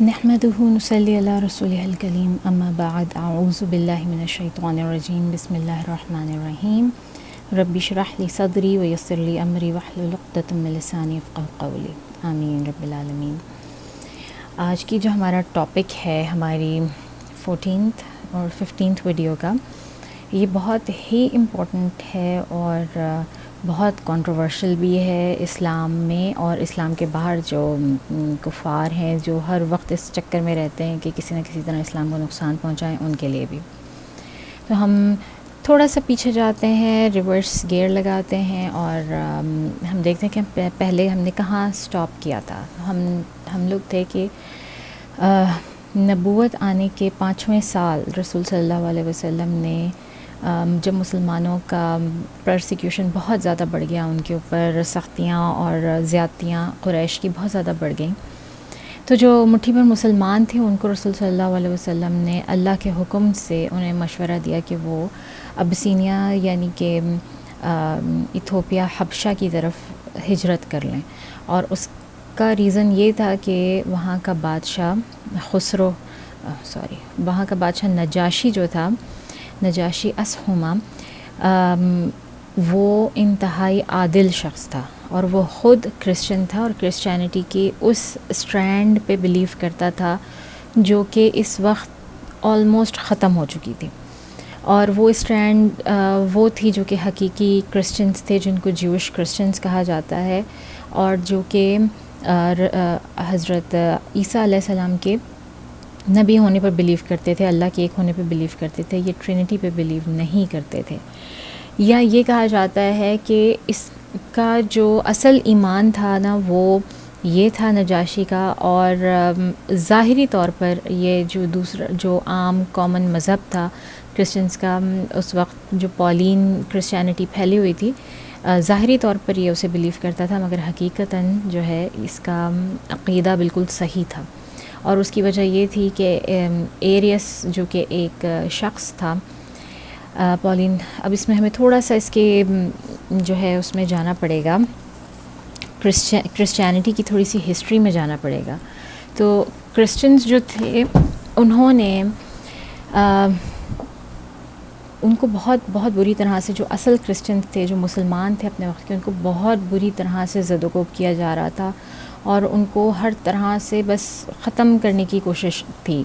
نحمده نصلی علی رسولہ الکریم اما بعد اعوذ باللہ من الشیطان الرجیم بسم اللہ الرحمن الرحیم رب اشرح لی صدری ویسر لی امری واحلل عقدۃ من لسانی یفقہوا قولی آمین رب العالمین۔ آج کی جو ہمارا ٹاپک ہے ہماری 14th اور 15th ویڈیو کا، یہ بہت ہی امپورٹنٹ ہے اور بہت کنٹروورشل بھی ہے اسلام میں اور اسلام کے باہر جو کفار ہیں جو ہر وقت اس چکر میں رہتے ہیں کہ کسی نہ کسی طرح اسلام کو نقصان پہنچائیں، ان کے لیے بھی۔ تو ہم تھوڑا سا پیچھے جاتے ہیں، ریورس گیئر لگاتے ہیں اور ہم دیکھتے ہیں کہ پہلے ہم نے کہاں سٹاپ کیا تھا۔ ہم لوگ تھے کہ نبوت آنے کے 5ویں سال رسول صلی اللہ علیہ وسلم نے جب مسلمانوں کا پرسیکیوشن بہت زیادہ بڑھ گیا، ان کے اوپر سختیاں اور زیادتیاں قریش کی بہت زیادہ بڑھ گئیں، تو جو مٹھی بھر مسلمان تھے ان کو رسول صلی اللہ علیہ وسلم نے اللہ کے حکم سے انہیں مشورہ دیا کہ وہ ابسینیا یعنی کہ ایتھوپیا حبشہ کی طرف ہجرت کر لیں، اور اس کا ریزن یہ تھا کہ وہاں کا بادشاہ وہاں کا بادشاہ نجاشی جو تھا، نجاشی اسہمہ، وہ انتہائی عادل شخص تھا اور وہ خود کرسچن تھا اور کرسچینٹی کی اس اسٹرینڈ پہ بلیو کرتا تھا جو کہ اس وقت آلموسٹ ختم ہو چکی تھی، اور وہ اسٹرینڈ وہ تھی جو کہ حقیقی کرسچنس تھے، جن کو جیوش کرسچنس کہا جاتا ہے، اور جو کہ حضرت عیسیٰ علیہ السلام کے نبی ہونے پر بلیو کرتے تھے، اللہ کے ایک ہونے پہ بلیو کرتے تھے، یہ ٹرینٹی پہ بلیو نہیں کرتے تھے۔ یا یہ کہا جاتا ہے کہ اس کا جو اصل ایمان تھا نا وہ یہ تھا نجاشی کا، اور ظاہری طور پر یہ جو عام کامن مذہب تھا کرسچنس کا اس وقت، جو پولین کرسچینٹی پھیلی ہوئی تھی، ظاہری طور پر یہ اسے بلیو کرتا تھا، مگر حقیقتاً جو ہے اس کا عقیدہ بالکل صحیح تھا، اور اس کی وجہ یہ تھی کہ ایریس جو کہ ایک شخص تھا پولین، اب اس میں ہمیں تھوڑا سا اس کے جو ہے اس میں جانا پڑے گا، کرسچینٹی کی تھوڑی سی ہسٹری میں جانا پڑے گا۔ تو کرسچنز جو تھے انہوں نے ان کو بہت بہت بری طرح سے، جو اصل کرسچنز تھے، جو مسلمان تھے اپنے وقت کے، ان کو بہت بری طرح سے زد و کوب کیا جا رہا تھا اور ان کو ہر طرح سے بس ختم کرنے کی کوشش تھی۔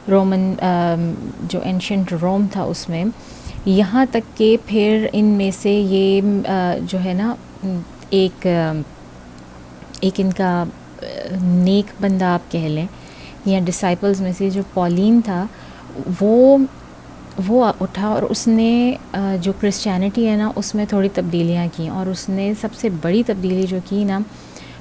رومن جو اینشنٹ روم تھا اس میں، یہاں تک کہ پھر ان میں سے یہ جو ہے نا ایک ان کا نیک بندہ آپ کہہ لیں، یا ڈسائپلز میں سے جو پولین تھا، وہ اٹھا اور اس نے جو کرسچینٹی ہے نا اس میں تھوڑی تبدیلیاں کیں، اور اس نے سب سے بڑی تبدیلی جو کی نا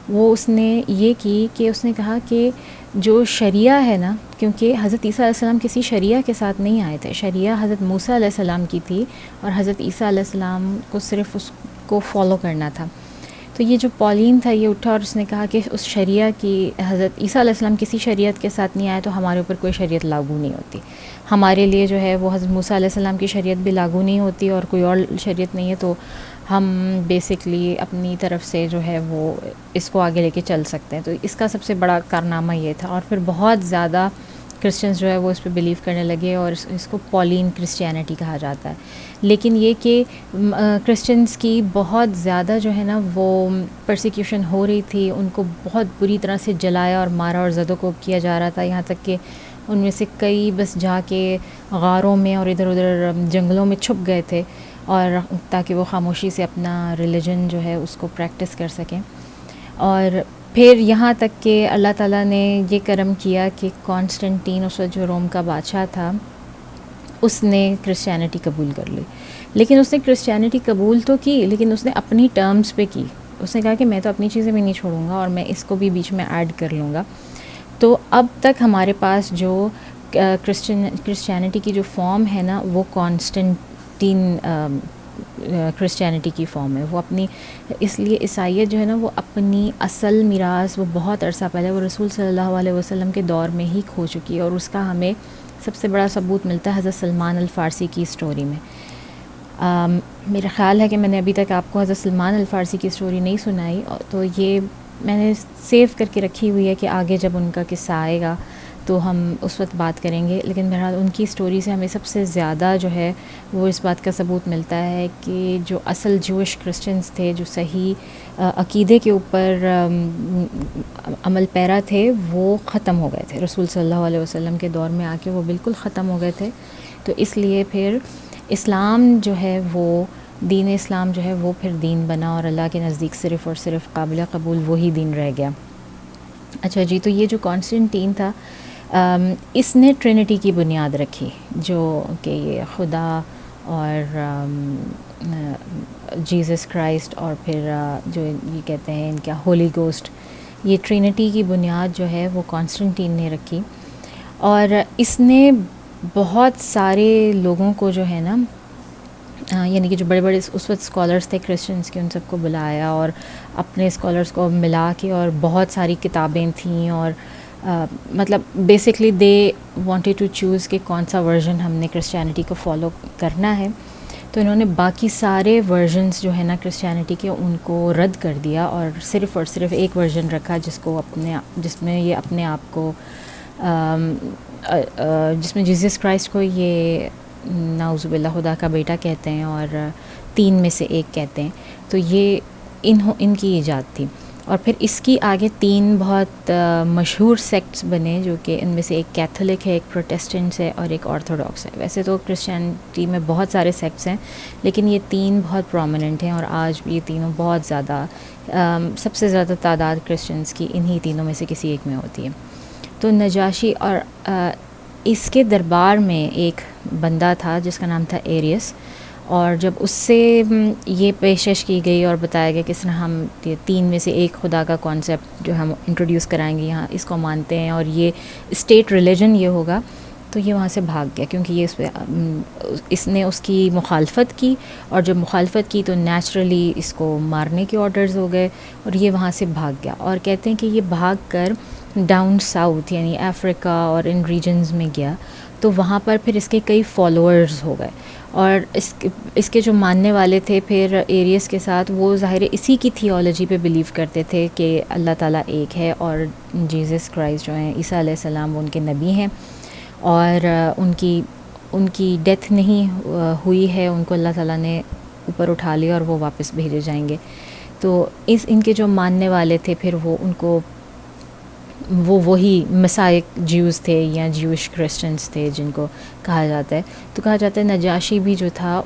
وہ اس نے یہ کی کہ اس نے کہا کہ جو شریعہ ہے نا، کیونکہ حضرت عیسیٰ علیہ السلام کسی شریعہ کے ساتھ نہیں آئے تھے، شریعہ حضرت موسیٰ علیہ السلام کی تھی اور حضرت عیسیٰ علیہ السلام کو صرف اس کو فالو کرنا تھا۔ تو یہ جو پولین تھا یہ اٹھا اور اس نے کہا کہ اس شریعہ کی، حضرت عیسیٰ علیہ السلام کسی شریعت کے ساتھ نہیں آئے تو ہمارے اوپر کوئی شریعت لاگو نہیں ہوتی، ہمارے لیے جو ہے وہ حضرت موسیٰ علیہ السلام کی شریعت بھی لاگو نہیں ہوتی اور کوئی اور شریعت نہیں ہے، تو ہم بیسکلی اپنی طرف سے جو ہے وہ اس کو آگے لے کے چل سکتے ہیں۔ تو اس کا سب سے بڑا کارنامہ یہ تھا، اور پھر بہت زیادہ کرسچنز جو ہے وہ اس پہ بلیو کرنے لگے اور اس کو پولین کرسچینٹی کہا جاتا ہے۔ لیکن یہ کہ کرسچنز کی بہت زیادہ جو ہے نا وہ پرسیکیوشن ہو رہی تھی، ان کو بہت بری طرح سے جلایا اور مارا اور زد و کوب کیا جا رہا تھا، یہاں تک کہ ان میں سے کئی بس جا کے غاروں میں اور ادھر ادھر جنگلوں میں چھپ گئے تھے، اور تاکہ وہ خاموشی سے اپنا ریلیجن جو ہے اس کو پریکٹس کر سکیں۔ اور پھر یہاں تک کہ اللہ تعالیٰ نے یہ کرم کیا کہ کانسٹنٹین اس وقت جو روم کا بادشاہ تھا اس نے کرسچینٹی قبول کر لی، لیکن اس نے کرسچینٹی قبول تو کی لیکن اس نے اپنی ٹرمز پہ کی۔ اس نے کہا کہ میں تو اپنی چیزیں بھی نہیں چھوڑوں گا اور میں اس کو بھی بیچ میں ایڈ کر لوں گا۔ تو اب تک ہمارے پاس جو کرسچینٹی کی جو فارم ہے نا وہ کانسٹنٹین کرسچینٹی کی فارم ہے، وہ اپنی، اس لیے عیسائیت جو ہے نا وہ اپنی اصل میراث وہ بہت عرصہ پہلے وہ رسول صلی اللہ علیہ وسلم کے دور میں ہی کھو چکی ہے، اور اس کا ہمیں سب سے بڑا ثبوت ملتا ہے حضرت سلمان الفارسی کی اسٹوری میں۔ میرا خیال ہے کہ میں نے ابھی تک آپ کو حضرت سلمان الفارسی کی اسٹوری نہیں سنائی، تو یہ میں نے سیو کر کے رکھی ہوئی ہے کہ آگے جب ان کا قصہ آئے گا تو ہم اس وقت بات کریں گے. لیکن بہرحال ان کی اسٹوری سے ہمیں سب سے زیادہ جو ہے وہ اس بات کا ثبوت ملتا ہے کہ جو اصل جوش کرسچنز تھے، جو صحیح عقیدے کے اوپر عمل پیرا تھے، وہ ختم ہو گئے تھے. رسول صلی اللہ علیہ وسلم کے دور میں آ کے وہ بالکل ختم ہو گئے تھے. تو اس لیے پھر اسلام جو ہے وہ دین اسلام جو ہے وہ پھر دین بنا، اور اللہ کے نزدیک صرف اور صرف قابل قبول وہی دین رہ گیا. اچھا جی، تو یہ جو کانسٹنٹین تھا، اس نے ٹرینٹی کی بنیاد رکھی، جو کہ یہ خدا اور جیزس کرائسٹ اور پھر جو یہ کہتے ہیں ان کا ہولی گوسٹ، یہ ٹرینٹی کی بنیاد جو ہے وہ کانسٹنٹین نے رکھی. اور اس نے بہت سارے لوگوں کو جو ہے نا، یعنی کہ جو بڑے بڑے اس وقت اسکالرس تھے کرسچنس کے، ان سب کو بلایا اور اپنے اسکالرس کو ملا کے، اور بہت ساری کتابیں تھیں، اور مطلب basically they wanted to choose کہ کون سا ورژن ہم نے کرسچینٹی کو فالو کرنا ہے. تو انہوں نے باقی سارے ورژنس جو ہے نا کرسچینٹی کے، ان کو رد کر دیا اور صرف ایک ورژن رکھا جس میں یہ اپنے آپ کو جس میں جیزس کرائسٹ کو یہ نعوذ باللہ خدا کا بیٹا کہتے ہیں اور 3 میں سے ایک کہتے ہیں. تو یہ ان کی ایجاد تھی. اور پھر اس کی آگے 3 بہت مشہور سیکٹس بنے، جو کہ ان میں سے ایک کیتھولک ہے، ایک پروٹیسٹنٹس ہے، اور ایک آرتھوڈاکس ہے. ویسے تو کرسچینٹی میں بہت سارے سیکٹس ہیں، لیکن یہ 3 بہت پرومیننٹ ہیں، اور آج بھی یہ تینوں بہت زیادہ سب سے زیادہ تعداد کرسچنس کی انہی تینوں میں سے کسی ایک میں ہوتی ہے. تو نجاشی اور اس کے دربار میں ایک بندہ تھا جس کا نام تھا ایریس، اور جب اس سے یہ پیشکش کی گئی اور بتایا گیا کس طرح ہم 3 میں سے ایک خدا کا کانسیپٹ جو ہم انٹروڈیوس کرائیں گے یہاں، اس کو مانتے ہیں، اور یہ اسٹیٹ ریلیجن یہ ہوگا، تو یہ وہاں سے بھاگ گیا، کیونکہ یہ اس نے اس کی مخالفت کی، اور جب مخالفت کی تو نیچرلی اس کو مارنے کے آرڈرز ہو گئے، اور یہ وہاں سے بھاگ گیا. اور کہتے ہیں کہ یہ بھاگ کر ڈاؤن ساؤتھ یعنی افریقہ اور ان ریجنز میں گیا. تو وہاں پر پھر اس کے کئی فالوورز ہو گئے، اور اس کے جو ماننے والے تھے پھر ایریس کے ساتھ، وہ ظاہر اسی کی تھیولوجی پہ بلیو کرتے تھے کہ اللہ تعالیٰ ایک ہے، اور جیزس کرائسٹ جو ہیں عیسیٰ علیہ السلام، وہ ان کے نبی ہیں، اور ان کی ڈیتھ نہیں ہوئی ہے، ان کو اللہ تعالیٰ نے اوپر اٹھا لیا اور وہ واپس بھیجے جائیں گے. تو ان کے جو ماننے والے تھے پھر وہ ان کو وہی مسائق جیوز تھے یا جیوش کرسچنس تھے جن کو کہا جاتا ہے. تو کہا جاتا ہے نجاشی بھی جو تھا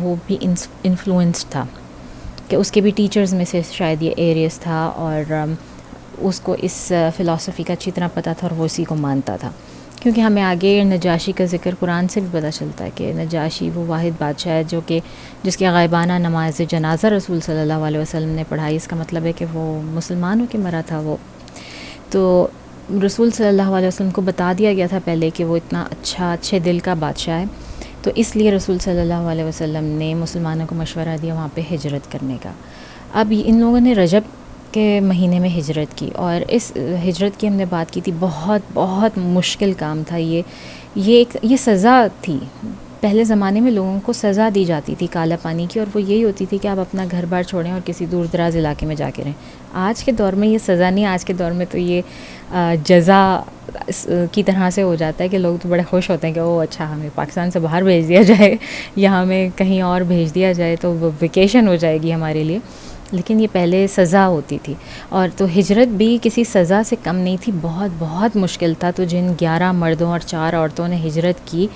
وہ بھی انفلوئنسڈ تھا، کہ اس کے بھی ٹیچرز میں سے شاید یہ ایریس تھا، اور اس کو اس فلسفی کا اچھی طرح پتہ تھا اور وہ اسی کو مانتا تھا. کیونکہ ہمیں آگے نجاشی کا ذکر قرآن سے بھی پتہ چلتا ہے کہ نجاشی وہ واحد بادشاہ ہے جو کہ جس کے غائبانہ نماز جنازہ رسول صلی اللہ علیہ وسلم نے پڑھائی. اس کا مطلب ہے کہ وہ مسلمان ہو کے مرا تھا. وہ تو رسول صلی اللہ علیہ وسلم کو بتا دیا گیا تھا پہلے کہ وہ اتنا اچھے دل کا بادشاہ ہے، تو اس لیے رسول صلی اللہ علیہ وسلم نے مسلمانوں کو مشورہ دیا وہاں پہ ہجرت کرنے کا. اب ان لوگوں نے رجب کے مہینے میں ہجرت کی، اور اس ہجرت کی ہم نے بات کی تھی، بہت بہت مشکل کام تھا. یہ سزا تھی. پہلے زمانے میں لوگوں کو سزا دی جاتی تھی کالا پانی کی، اور وہ یہی ہوتی تھی کہ آپ اپنا گھر بار چھوڑیں اور کسی دور دراز علاقے میں جا کے رہیں. آج کے دور میں یہ سزا نہیں، آج کے دور میں تو یہ جزا کی طرح سے ہو جاتا ہے کہ لوگ تو بڑے خوش ہوتے ہیں کہ او اچھا ہمیں پاکستان سے باہر بھیج دیا جائے یا ہمیں کہیں اور بھیج دیا جائے تو وہ ویکیشن ہو جائے گی ہمارے لیے. لیکن یہ پہلے سزا ہوتی تھی، اور تو ہجرت بھی کسی سزا سے کم نہیں تھی. بہت بہت مشکل تھا. تو جن 11 مردوں اور 4 عورتوں نے ہجرت کی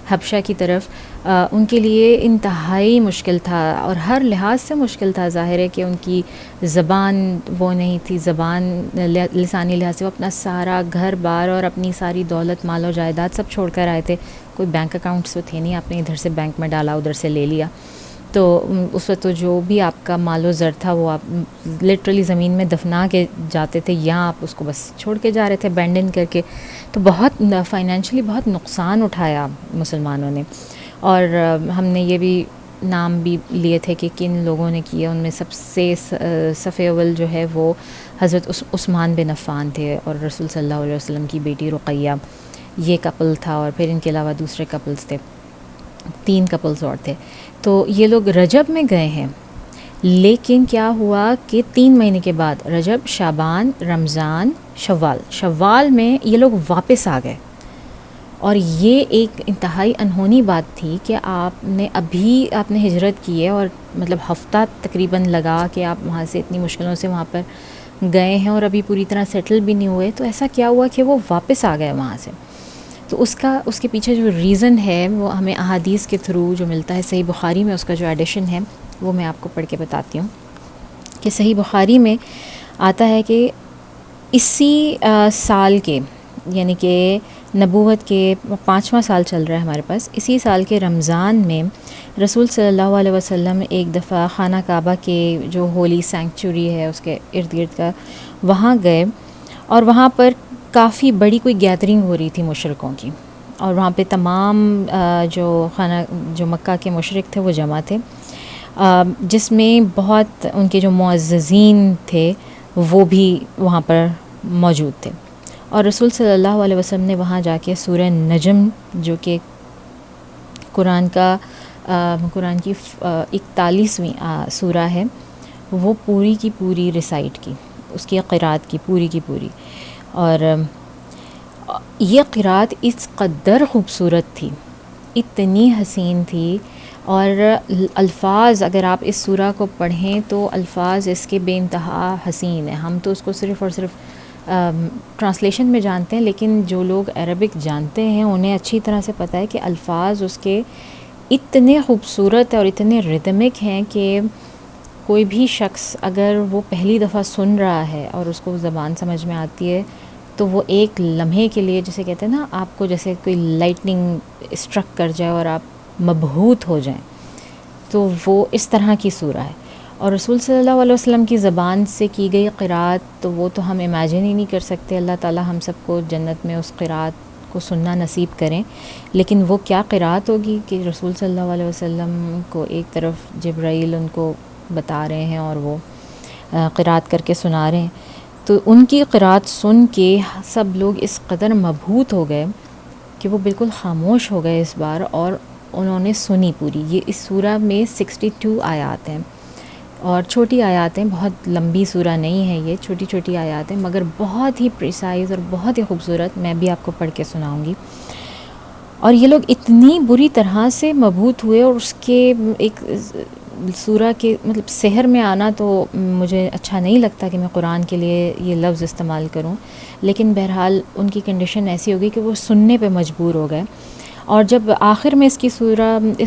حبشہ کی طرف، ان کے لیے انتہائی مشکل تھا، اور ہر لحاظ سے مشکل تھا. ظاہر ہے کہ ان کی زبان وہ نہیں تھی، زبان لسانی لحاظ سے وہ اپنا سارا گھر بار اور اپنی ساری دولت مال و جائیداد سب چھوڑ کر آئے تھے. کوئی بینک اکاؤنٹس تو تھے نہیں، آپ نے ادھر سے بینک میں ڈالا ادھر سے لے لیا. تو اس وقت تو جو بھی آپ کا مال و زر تھا وہ آپ لٹرلی زمین میں دفنا کے جاتے تھے، یا آپ اس کو بس چھوڑ کے جا رہے تھے بینڈن کر کے. تو بہت فائنینشلی بہت نقصان اٹھایا مسلمانوں نے. اور ہم نے یہ بھی نام بھی لیے تھے کہ کن لوگوں نے کیے. ان میں سب سے صف اول جو ہے وہ حضرت عثمان بن عفان تھے، اور رسول صلی اللہ علیہ وسلم کی بیٹی رقیہ، یہ کپل تھا. اور پھر ان کے علاوہ دوسرے کپلز تھے، 3 کپلز اور تھے. تو یہ لوگ رجب میں گئے ہیں. لیکن کیا ہوا کہ 3 مہینے کے بعد رجب، شعبان، رمضان، شوال میں یہ لوگ واپس آ گئے. اور یہ ایک انتہائی انہونی بات تھی کہ آپ نے ہجرت کی ہے اور مطلب ہفتہ تقریباً لگا کہ آپ وہاں سے اتنی مشکلوں سے وہاں پر گئے ہیں اور ابھی پوری طرح سیٹل بھی نہیں ہوئے. تو ایسا کیا ہوا کہ وہ واپس آ گئے وہاں سے. تو اس کے پیچھے جو ریزن ہے وہ ہمیں احادیث کے تھرو جو ملتا ہے. صحیح بخاری میں اس کا جو ایڈیشن ہے وہ میں آپ کو پڑھ کے بتاتی ہوں کہ صحیح بخاری میں آتا ہے کہ اسی سال کے، یعنی کہ نبوت کے 5واں سال چل رہا ہے ہمارے پاس، اسی سال کے رمضان میں رسول صلی اللہ علیہ وسلم ایک دفعہ خانہ کعبہ کے جو ہولی سینکچوری ہے اس کے ارد گرد کا وہاں گئے، اور وہاں پر کافی بڑی کوئی گیدرنگ ہو رہی تھی مشرکوں کی، اور وہاں پہ تمام جو مکہ کے مشرک تھے وہ جمع تھے، جس میں بہت ان کے جو معززین تھے وہ بھی وہاں پر موجود تھے. اور رسول صلی اللہ علیہ وسلم نے وہاں جا کے سورہ نجم، جو کہ قرآن کی 41ویں سورہ ہے، وہ پوری کی پوری ریسائٹ کی، اس کی قرأت کی پوری کی پوری. اور یہ قرأت اس قدر خوبصورت تھی، اتنی حسین تھی، اور الفاظ اگر آپ اس سورہ کو پڑھیں تو الفاظ اس کے بے انتہا حسین ہیں. ہم تو اس کو صرف اور صرف ٹرانسلیشن میں جانتے ہیں، لیکن جو لوگ عربک جانتے ہیں انہیں اچھی طرح سے پتہ ہے کہ الفاظ اس کے اتنے خوبصورت اور اتنے ریدمک ہیں کہ کوئی بھی شخص اگر وہ پہلی دفعہ سن رہا ہے اور اس کو زبان سمجھ میں آتی ہے تو وہ ایک لمحے کے لیے، جسے کہتے ہیں نا، آپ کو جیسے کوئی لائٹننگ اسٹرک کر جائے اور آپ مبہوت ہو جائیں، تو وہ اس طرح کی سورہ ہے. اور رسول صلی اللہ علیہ وسلم کی زبان سے کی گئی قرأت تو وہ تو ہم امیجن ہی نہیں کر سکتے. اللہ تعالیٰ ہم سب کو جنت میں اس قرأت کو سننا نصیب کریں. لیکن وہ کیا قرأت ہوگی کہ رسول صلی اللہ علیہ وسلم کو ایک طرف جبرائیل ان کو بتا رہے ہیں اور وہ قرأت کر کے سنا رہے ہیں. تو ان کی قرأت سن کے سب لوگ اس قدر مبہوت ہو گئے کہ وہ بالکل خاموش ہو گئے اس بار، اور انہوں نے سنی پوری. یہ اس سورہ میں 62 آیات ہیں اور چھوٹی آیات ہیں، بہت لمبی سورہ نہیں ہے، یہ چھوٹی چھوٹی آیات ہیں، مگر بہت ہی پریسائز اور بہت ہی خوبصورت. میں بھی آپ کو پڑھ کے سناؤں گی. اور یہ لوگ اتنی بری طرح سے مبہوت ہوئے، اور اس کے ایک سورہ کے مطلب سحر میں آنا تو مجھے اچھا نہیں لگتا کہ میں قرآن کے لیے یہ لفظ استعمال کروں، لیکن بہرحال ان کی کنڈیشن ایسی ہوگی کہ وہ سننے پہ مجبور ہو گئے. اور جب آخر میں اس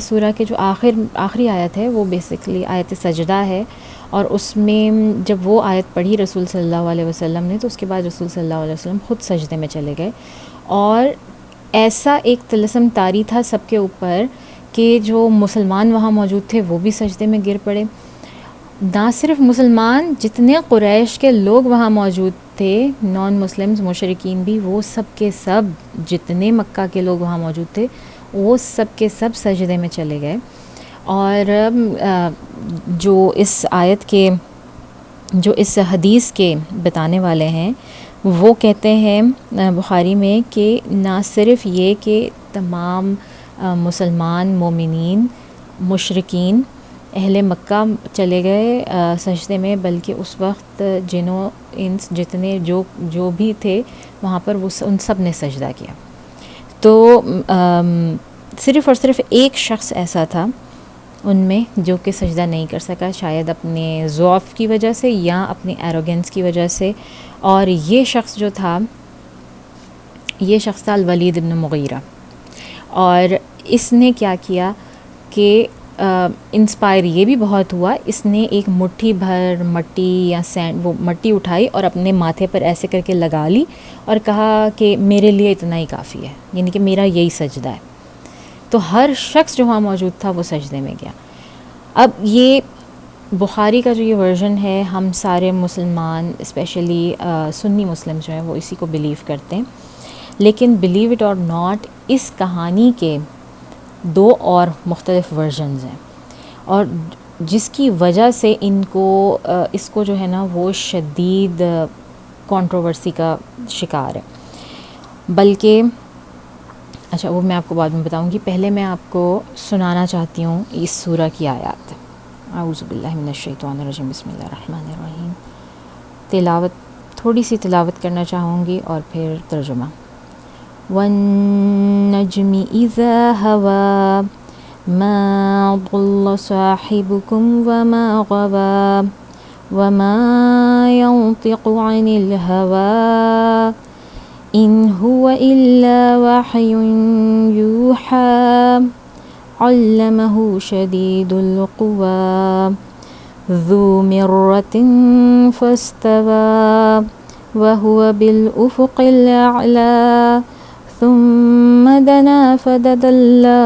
سورہ کے جو آخری آیت ہے وہ بیسکلی آیت سجدہ ہے، اور اس میں جب وہ آیت پڑھی رسول صلی اللہ علیہ وسلم نے تو اس کے بعد رسول صلی اللہ علیہ وسلم خود سجدے میں چلے گئے. اور ایسا ایک طلسم طاری تھا سب کے اوپر کہ جو مسلمان وہاں موجود تھے وہ بھی سجدے میں گر پڑے. نہ صرف مسلمان، جتنے قریش کے لوگ وہاں موجود تھے، نان مسلمز، مشرکین بھی، وہ سب کے سب، جتنے مکہ کے لوگ وہاں موجود تھے وہ سب کے سب سجدے میں چلے گئے. اور جو اس حدیث کے بتانے والے ہیں وہ کہتے ہیں بخاری میں کہ نہ صرف یہ کہ تمام مسلمان، مومنین، مشرکین، اہل مکہ چلے گئے سجدے میں، بلکہ اس وقت جنوں انس جتنے جو بھی تھے وہاں پر وہ ان سب نے سجدہ کیا. تو صرف اور صرف ایک شخص ایسا تھا ان میں جو کہ سجدہ نہیں کر سکا، شاید اپنے ضعف کی وجہ سے یا اپنی ایروگنس کی وجہ سے. اور یہ شخص تھا الولید بن مغیرہ. اور اس نے کیا کیا کہ انسپائر یہ بھی بہت ہوا، اس نے ایک مٹھی بھر مٹی یا سینڈ، وہ مٹی اٹھائی اور اپنے ماتھے پر ایسے کر کے لگا لی اور کہا کہ میرے لیے اتنا ہی کافی ہے، یعنی کہ میرا یہی سجدہ ہے. تو ہر شخص جو وہاں موجود تھا وہ سجدے میں گیا. اب یہ بخاری کا جو یہ ورژن ہے، ہم سارے مسلمان اسپیشلی سنی مسلم جو ہیں وہ اسی کو بلیو کرتے ہیں، لیکن بلیو اٹ اور ناٹ، اس کہانی کے 2 اور مختلف ورژنز ہیں، اور جس کی وجہ سے اس کو جو ہے نا وہ شدید کنٹروورسی کا شکار ہے. بلکہ اچھا وہ میں آپ کو بعد میں بتاؤں گی، پہلے میں آپ کو سنانا چاہتی ہوں اس سورہ کی آیات. اعوذ باللہ من الشیطان الرجیم، بسم اللہ الرحمن الرحیم۔ تھوڑی سی تلاوت کرنا چاہوں گی اور پھر ترجمہ۔ والنجم اذا ہوا ما ضل صاحبكم وما غوى وما ينطق عن الهوى إن هو إلا وحي يوحى علمه شديد القوى ذو مرة فاستوى وهو بالأفق الأعلى ثم دنا فتدلى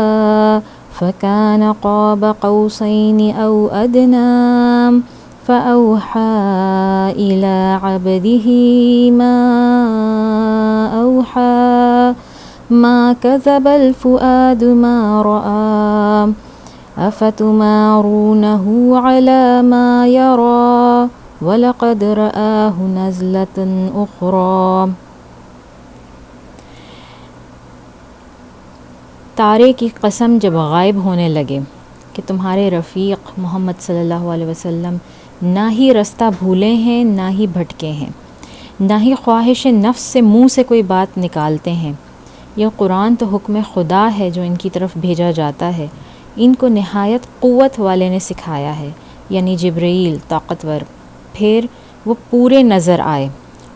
فكان قاب قوسين أو أدنى فأوحى إلى عبده ما أوحى ما كذب الفؤاد ما رأى أفتمارونه على ما يرى وَلَقَدْ رَآهُ نَزْلَةً أُخْرَى۔ تارے کی قسم جب غائب ہونے لگے کہ تمہارے رفیق محمد صلی اللہ علیہ وسلم نہ ہی رستہ بھولے ہیں نہ ہی بھٹکے ہیں، نہ ہی خواہش نفس سے منہ سے کوئی بات نکالتے ہیں۔ یہ قرآن تو حکم خدا ہے جو ان کی طرف بھیجا جاتا ہے، ان کو نہایت قوت والے نے سکھایا ہے، یعنی جبرائیل طاقتور۔ پھر وہ پورے نظر آئے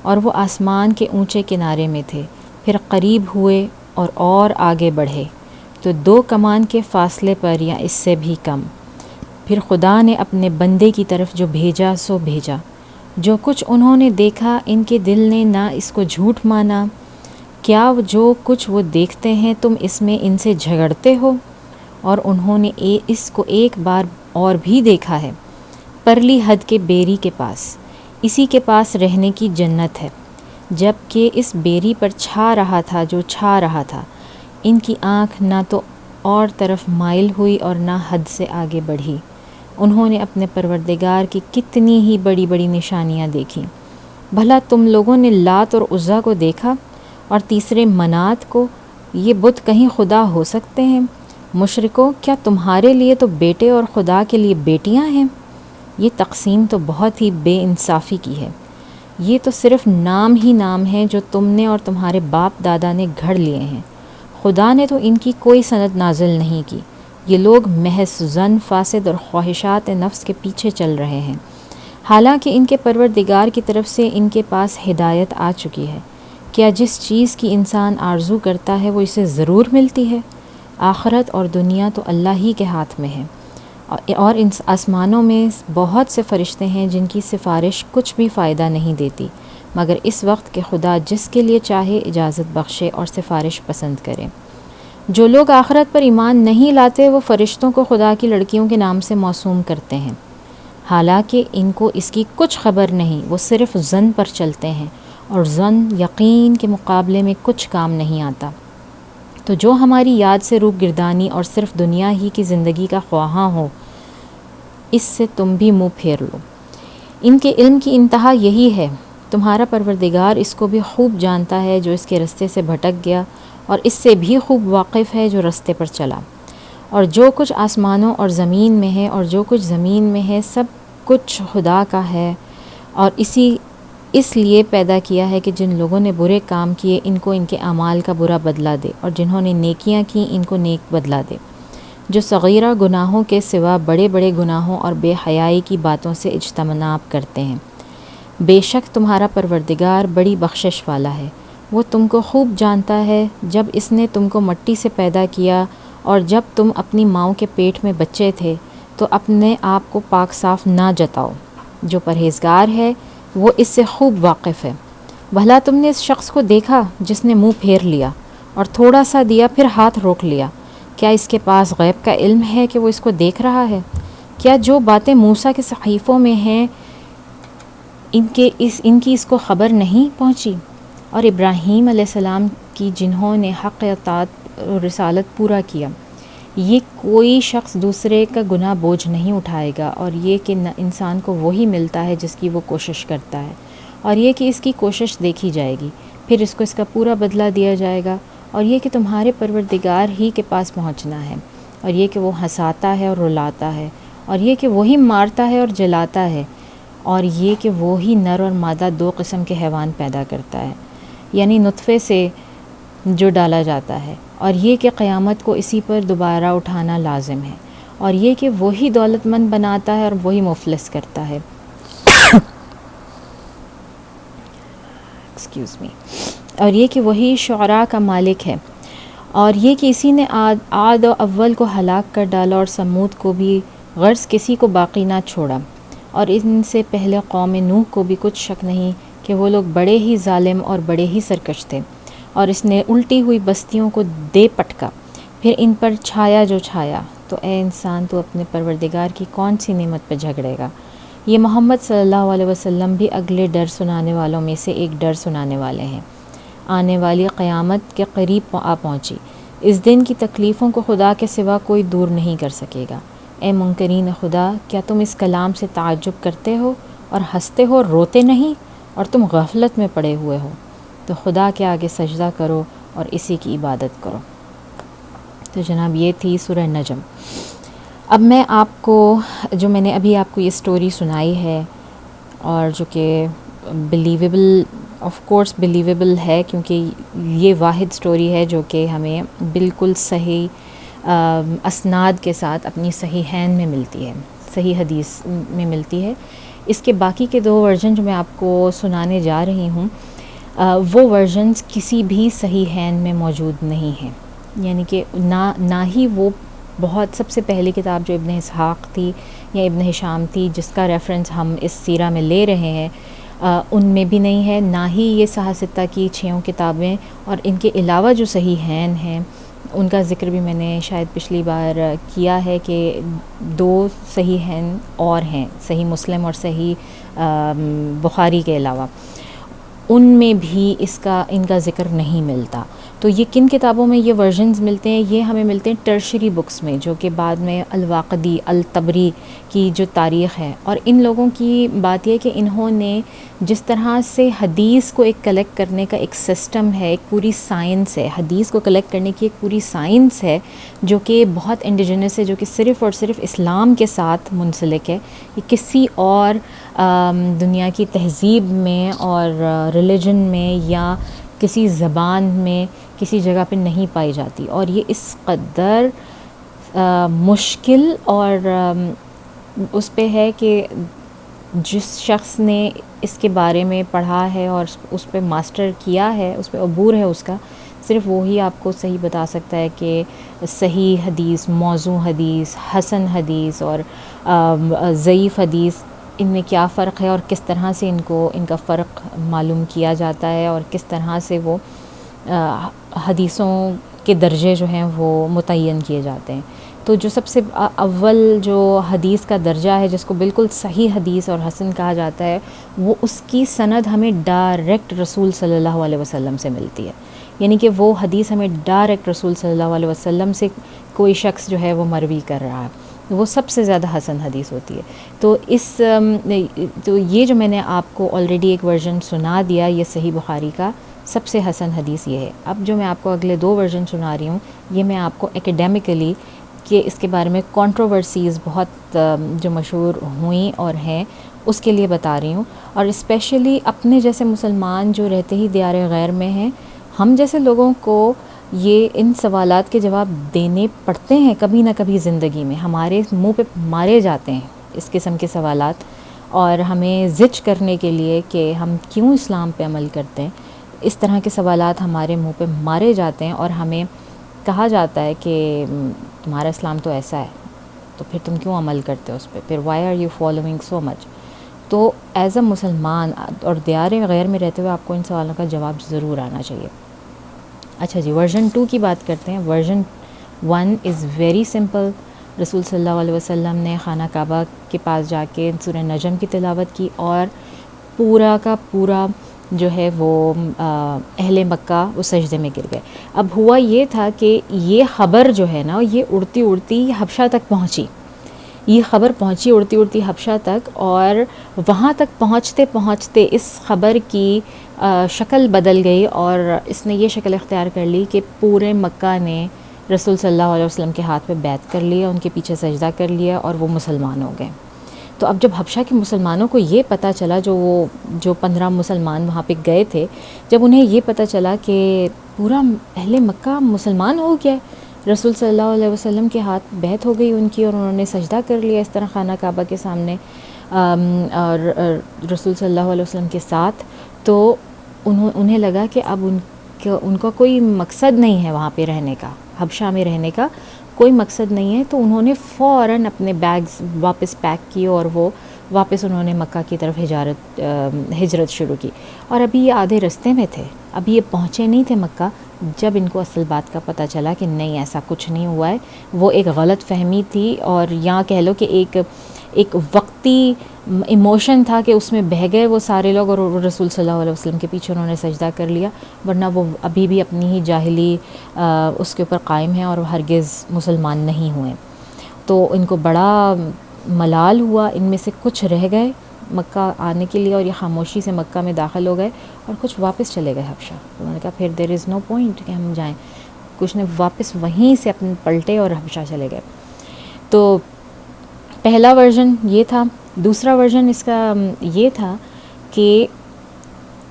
اور وہ آسمان کے اونچے کنارے میں تھے، پھر قریب ہوئے اور آگے بڑھے تو 2 کمان کے فاصلے پر یا اس سے بھی کم۔ پھر خدا نے اپنے بندے کی طرف جو بھیجا سو بھیجا۔ جو کچھ انہوں نے دیکھا ان کے دل نے نہ اس کو جھوٹ مانا۔ کیا جو کچھ وہ دیکھتے ہیں تم اس میں ان سے جھگڑتے ہو؟ اور انہوں نے اس کو ایک بار اور بھی دیکھا ہے، پرلی حد کے بیری کے پاس، اسی کے پاس رہنے کی جنت ہے، جب کہ اس بیری پر چھا رہا تھا جو چھا رہا تھا۔ ان کی آنکھ نہ تو اور طرف مائل ہوئی اور نہ حد سے آگے بڑھی۔ انہوں نے اپنے پروردگار کی کتنی ہی بڑی بڑی نشانیاں دیکھیں۔ بھلا تم لوگوں نے لات اور عزا کو دیکھا اور تیسرے منات کو؟ یہ بت کہیں خدا ہو سکتے ہیں؟ مشرکو، کیا تمہارے لیے تو بیٹے اور خدا کے لیے بیٹیاں ہیں؟ یہ تقسیم تو بہت ہی بے انصافی کی ہے۔ یہ تو صرف نام ہی نام ہے جو تم نے اور تمہارے باپ دادا نے گھڑ لیے ہیں، خدا نے تو ان کی کوئی سند نازل نہیں کی۔ یہ لوگ محض ظن فاسد اور خواہشات نفس کے پیچھے چل رہے ہیں، حالانکہ ان کے پروردگار کی طرف سے ان کے پاس ہدایت آ چکی ہے۔ کیا جس چیز کی انسان آرزو کرتا ہے وہ اسے ضرور ملتی ہے؟ آخرت اور دنیا تو اللہ ہی کے ہاتھ میں ہے، اور ان آسمانوں میں بہت سے فرشتے ہیں جن کی سفارش کچھ بھی فائدہ نہیں دیتی مگر اس وقت کہ خدا جس کے لیے چاہے اجازت بخشے اور سفارش پسند کرے۔ جو لوگ آخرت پر ایمان نہیں لاتے وہ فرشتوں کو خدا کی لڑکیوں کے نام سے موسوم کرتے ہیں، حالانکہ ان کو اس کی کچھ خبر نہیں، وہ صرف ظن پر چلتے ہیں، اور ظن یقین کے مقابلے میں کچھ کام نہیں آتا۔ تو جو ہماری یاد سے روح گردانی اور صرف دنیا ہی کی زندگی کا خواہاں ہو، اس سے تم بھی منہ پھیر لو۔ ان کے علم کی انتہا یہی ہے، تمہارا پروردگار اس کو بھی خوب جانتا ہے جو اس کے رستے سے بھٹک گیا، اور اس سے بھی خوب واقف ہے جو رستے پر چلا۔ اور جو کچھ آسمانوں اور زمین میں ہے اور جو کچھ زمین میں ہے سب کچھ خدا کا ہے، اور اس لیے پیدا کیا ہے کہ جن لوگوں نے برے کام کیے ان کو ان کے اعمال کا برا بدلہ دے، اور جنہوں نے نیکیاں کی ان کو نیک بدلہ دے، جو صغیرہ گناہوں کے سوا بڑے بڑے گناہوں اور بے حیائی کی باتوں سے اجتناب کرتے ہیں۔ بے شک تمہارا پروردگار بڑی بخشش والا ہے، وہ تم کو خوب جانتا ہے۔ جب اس نے تم کو مٹی سے پیدا کیا اور جب تم اپنی ماؤں کے پیٹ میں بچے تھے تو اپنے آپ کو پاک صاف نہ جتاؤ۔ جو پرہیزگار ہے وہ اس سے خوب واقف ہے۔ بھلا تم نے اس شخص کو دیکھا جس نے منہ پھیر لیا اور تھوڑا سا دیا پھر ہاتھ روک لیا؟ کیا اس کے پاس غیب کا علم ہے کہ وہ اس کو دیکھ رہا ہے؟ کیا جو باتیں موسیٰ کے صحیفوں میں ہیں ان کی اس کو خبر نہیں پہنچی؟ اور ابراہیم علیہ السلام کی جنہوں نے حق اطاعت اور رسالت پورا کیا، یہ کوئی شخص دوسرے کا گناہ بوجھ نہیں اٹھائے گا، اور یہ کہ انسان کو وہی ملتا ہے جس کی وہ کوشش کرتا ہے، اور یہ کہ اس کی کوشش دیکھی جائے گی، پھر اس کو اس کا پورا بدلہ دیا جائے گا، اور یہ کہ تمہارے پروردگار ہی کے پاس پہنچنا ہے، اور یہ کہ وہ ہنساتا ہے اور رلاتا ہے، اور یہ کہ وہی مارتا ہے اور جلاتا ہے، اور یہ کہ وہی نر اور مادہ 2 قسم کے حیوان پیدا کرتا ہے، یعنی نطفے سے جو ڈالا جاتا ہے، اور یہ کہ قیامت کو اسی پر دوبارہ اٹھانا لازم ہے، اور یہ کہ وہی دولت مند بناتا ہے اور وہی مفلس کرتا ہے، ایکسکیوز می، اور یہ کہ وہی شعراء کا مالک ہے، اور یہ کہ اسی نے عاد و اول کو ہلاک کر ڈالا اور سمود کو بھی، غرض کسی کو باقی نہ چھوڑا، اور ان سے پہلے قوم نوح کو بھی کچھ شک نہیں کہ وہ لوگ بڑے ہی ظالم اور بڑے ہی سرکش تھے، اور اس نے الٹی ہوئی بستیوں کو دے پٹکا، پھر ان پر چھایا جو چھایا۔ تو اے انسان، تو اپنے پروردگار کی کون سی نعمت پہ جھگڑے گا؟ یہ محمد صلی اللہ علیہ وسلم بھی اگلے ڈر سنانے والوں میں سے ایک ڈر سنانے والے ہیں۔ آنے والی قیامت کے قریب آ پہنچی، اس دن کی تکلیفوں کو خدا کے سوا کوئی دور نہیں کر سکے گا۔ اے منکرین خدا، کیا تم اس کلام سے تعجب کرتے ہو اور ہنستے ہو اور روتے نہیں، اور تم غفلت میں پڑے ہوئے ہو؟ تو خدا کے آگے سجدہ کرو اور اسی کی عبادت کرو۔ تو جناب یہ تھی سورہ نجم۔ اب میں آپ کو جو میں نے ابھی آپ کو یہ سٹوری سنائی ہے، اور جو کہ بلیویبل، آف کورس بلیویبل ہے، کیونکہ یہ واحد سٹوری ہے جو کہ ہمیں بالکل صحیح اسناد کے ساتھ اپنی صحیحین میں ملتی ہے، صحیح حدیث میں ملتی ہے۔ اس کے باقی کے 2 ورژن جو میں آپ کو سنانے جا رہی ہوں، وہ ورژنز کسی بھی صحیحین میں موجود نہیں ہیں، یعنی کہ نہ ہی وہ بہت سب سے پہلی کتاب جو ابن اسحاق تھی یا ابن ہشام تھی، جس کا ریفرنس ہم اس سیرہ میں لے رہے ہیں، ان میں بھی نہیں ہے، نہ ہی یہ صحاح ستہ کی 6 کتابیں، اور ان کے علاوہ جو صحیحین ہیں ان کا ذکر بھی میں نے شاید پچھلی بار کیا ہے کہ 2 صحیحین اور ہیں، صحیح مسلم اور صحیح بخاری کے علاوہ، ان میں بھی ان کا ذکر نہیں ملتا۔ تو یہ کن کتابوں میں یہ ورژنز ملتے ہیں؟ یہ ہمیں ملتے ہیں ٹرشری بکس میں، جو کہ بعد میں الواقدی، الطبری کی جو تاریخ ہے، اور ان لوگوں کی بات یہ کہ انہوں نے جس طرح سے حدیث کو ایک کلیکٹ کرنے کا ایک سسٹم ہے، ایک پوری سائنس ہے، حدیث کو کلیکٹ کرنے کی ایک پوری سائنس ہے جو کہ بہت انڈیجنس ہے، جو کہ صرف اور صرف اسلام کے ساتھ منسلک ہے، یہ کسی اور دنیا کی تہذیب میں اور ریلیجن میں یا کسی زبان میں کسی جگہ پہ نہیں پائی جاتی، اور یہ اس قدر مشکل اور اس پہ ہے کہ جس شخص نے اس کے بارے میں پڑھا ہے اور اس پہ ماسٹر کیا ہے، اس پہ عبور ہے اس کا، صرف وہی آپ کو صحیح بتا سکتا ہے کہ صحیح حدیث، موضوع حدیث، حسن حدیث اور ضعیف حدیث، ان میں کیا فرق ہے اور کس طرح سے ان کا فرق معلوم کیا جاتا ہے، اور کس طرح سے وہ حدیثوں کے درجے جو ہیں وہ متعین کیے جاتے ہیں۔ تو جو سب سے اول جو حدیث کا درجہ ہے، جس کو بالکل صحیح حدیث اور حسن کہا جاتا ہے، وہ اس کی سند ہمیں ڈائریکٹ رسول صلی اللہ علیہ وسلم سے ملتی ہے، یعنی کہ وہ حدیث ہمیں ڈائریکٹ رسول صلی اللہ علیہ وسلم سے کوئی شخص جو ہے وہ مروی کر رہا ہے، وہ سب سے زیادہ حسن حدیث ہوتی ہے۔ تو یہ جو میں نے آپ کو آلریڈی ایک ورژن سنا دیا، یہ صحیح بخاری کا سب سے حسن حدیث یہ ہے۔ اب جو میں آپ کو اگلے 2 ورژن سنا رہی ہوں، یہ میں آپ کو ایکیڈیمکلی کہ اس کے بارے میں کنٹروورسیز بہت جو مشہور ہوئیں اور ہیں اس کے لیے بتا رہی ہوں، اور اسپیشلی اپنے جیسے مسلمان جو رہتے ہی دیار غیر میں ہیں، ہم جیسے لوگوں کو یہ ان سوالات کے جواب دینے پڑتے ہیں کبھی نہ کبھی زندگی میں، ہمارے منہ پہ مارے جاتے ہیں اس قسم کے سوالات، اور ہمیں زج کرنے کے لیے کہ ہم کیوں اسلام پہ عمل کرتے ہیں، اس طرح کے سوالات ہمارے منہ پہ مارے جاتے ہیں، اور ہمیں کہا جاتا ہے کہ تمہارا اسلام تو ایسا ہے، تو پھر تم کیوں عمل کرتے ہو اس پہ، پھر وائی آر یو فالوئنگ سو مچ۔ تو ایز اے مسلمان اور دیار غیر میں رہتے ہوئے آپ کو ان سوالوں کا جواب ضرور آنا چاہیے۔ اچھا جی، ورژن 2 کی بات کرتے ہیں۔ Version 1 is very simple. رسول صلی اللہ علیہ وسلم نے خانہ کعبہ کے پاس جا کے سورہ نجم کی تلاوت کی، اور پورا کا پورا جو ہے وہ اہل مکہ وہ سجدے میں گر گئے۔ اب ہوا یہ تھا کہ یہ خبر جو ہے نا، یہ اڑتی اڑتی حبشہ تک پہنچی، یہ خبر پہنچی اڑتی اڑتی حبشہ تک، اور وہاں تک پہنچتے پہنچتے اس خبر کی شکل بدل گئی، اور اس نے یہ شکل اختیار کر لی کہ پورے مکہ نے رسول صلی اللہ علیہ وسلم کے ہاتھ پہ بیعت کر لیا، ان کے پیچھے سجدہ کر لیا اور وہ مسلمان ہو گئے۔ تو اب جب حبشہ کے مسلمانوں کو یہ پتہ چلا، جو 15 مسلمان وہاں پہ گئے تھے، جب انہیں یہ پتہ چلا کہ پورا اہل مکہ مسلمان ہو گیا، رسول صلی اللہ علیہ وسلم کے ہاتھ بیعت ہو گئی ان کی اور انہوں نے سجدہ کر لیا اس طرح خانہ کعبہ کے سامنے اور رسول صلی اللہ علیہ وسلم کے ساتھ، تو انہیں لگا کہ اب ان کا کوئی مقصد نہیں ہے وہاں پہ رہنے کا، حبشہ میں رہنے کا کوئی مقصد نہیں ہے۔ تو انہوں نے فوراً اپنے بیگز واپس پیک کیے اور وہ واپس انہوں نے مکہ کی طرف ہجرت شروع کی۔ اور ابھی یہ آدھے رستے میں تھے، ابھی یہ پہنچے نہیں تھے مکہ، جب ان کو اصل بات کا پتہ چلا کہ نہیں ایسا کچھ نہیں ہوا ہے، وہ ایک غلط فہمی تھی اور یہاں کہہ لو کہ ایک وقتی ایموشن تھا کہ اس میں بہہ گئے وہ سارے لوگ اور رسول صلی اللہ علیہ وسلم کے پیچھے انہوں نے سجدہ کر لیا، ورنہ وہ ابھی بھی اپنی ہی جاہلی اس کے اوپر قائم ہیں اور ہرگز مسلمان نہیں ہوئے۔ تو ان کو بڑا ملال ہوا، ان میں سے کچھ رہ گئے مکہ آنے کے لیے اور یہ خاموشی سے مکہ میں داخل ہو گئے اور کچھ واپس چلے گئے حبشہ۔ انہوں نے کہا پھر دیر از نو پوائنٹ کہ ہم جائیں، کچھ نے واپس وہیں سے اپنے پلٹے اور حبشہ چلے گئے۔ تو پہلا ورژن یہ تھا۔ دوسرا ورژن اس کا یہ تھا کہ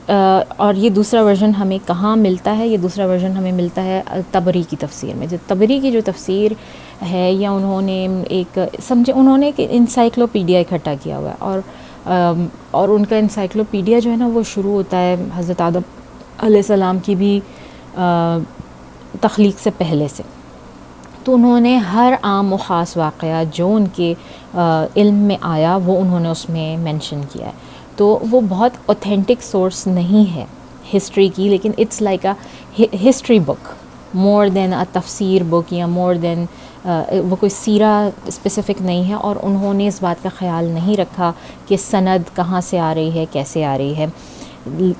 اور یہ دوسرا ورژن ہمیں کہاں ملتا ہے؟ یہ دوسرا ورژن ہمیں ملتا ہے طبری کی تفسیر میں۔ جو طبری کی جو تفسیر ہے، یا انہوں نے انہوں نے ایک انسائکلوپیڈیا اکٹھا کیا ہوا ہے اور ان کا انسائکلوپیڈیا جو ہے نا وہ شروع ہوتا ہے حضرت آدم علیہ السلام کی بھی تخلیق سے پہلے سے۔ تو انہوں نے ہر عام و خاص واقعہ جو ان کے علم میں آیا وہ انہوں نے اس میں مینشن کیا ہے۔ تو وہ بہت اوتھینٹک سورس نہیں ہے ہسٹری کی، لیکن it's like a history book مور دین اے تفسیر بک، یا مور دین وہ کوئی سیرہ اسپیسیفک نہیں ہے، اور انہوں نے اس بات کا خیال نہیں رکھا کہ سند کہاں سے آ رہی ہے، کیسے آ رہی ہے۔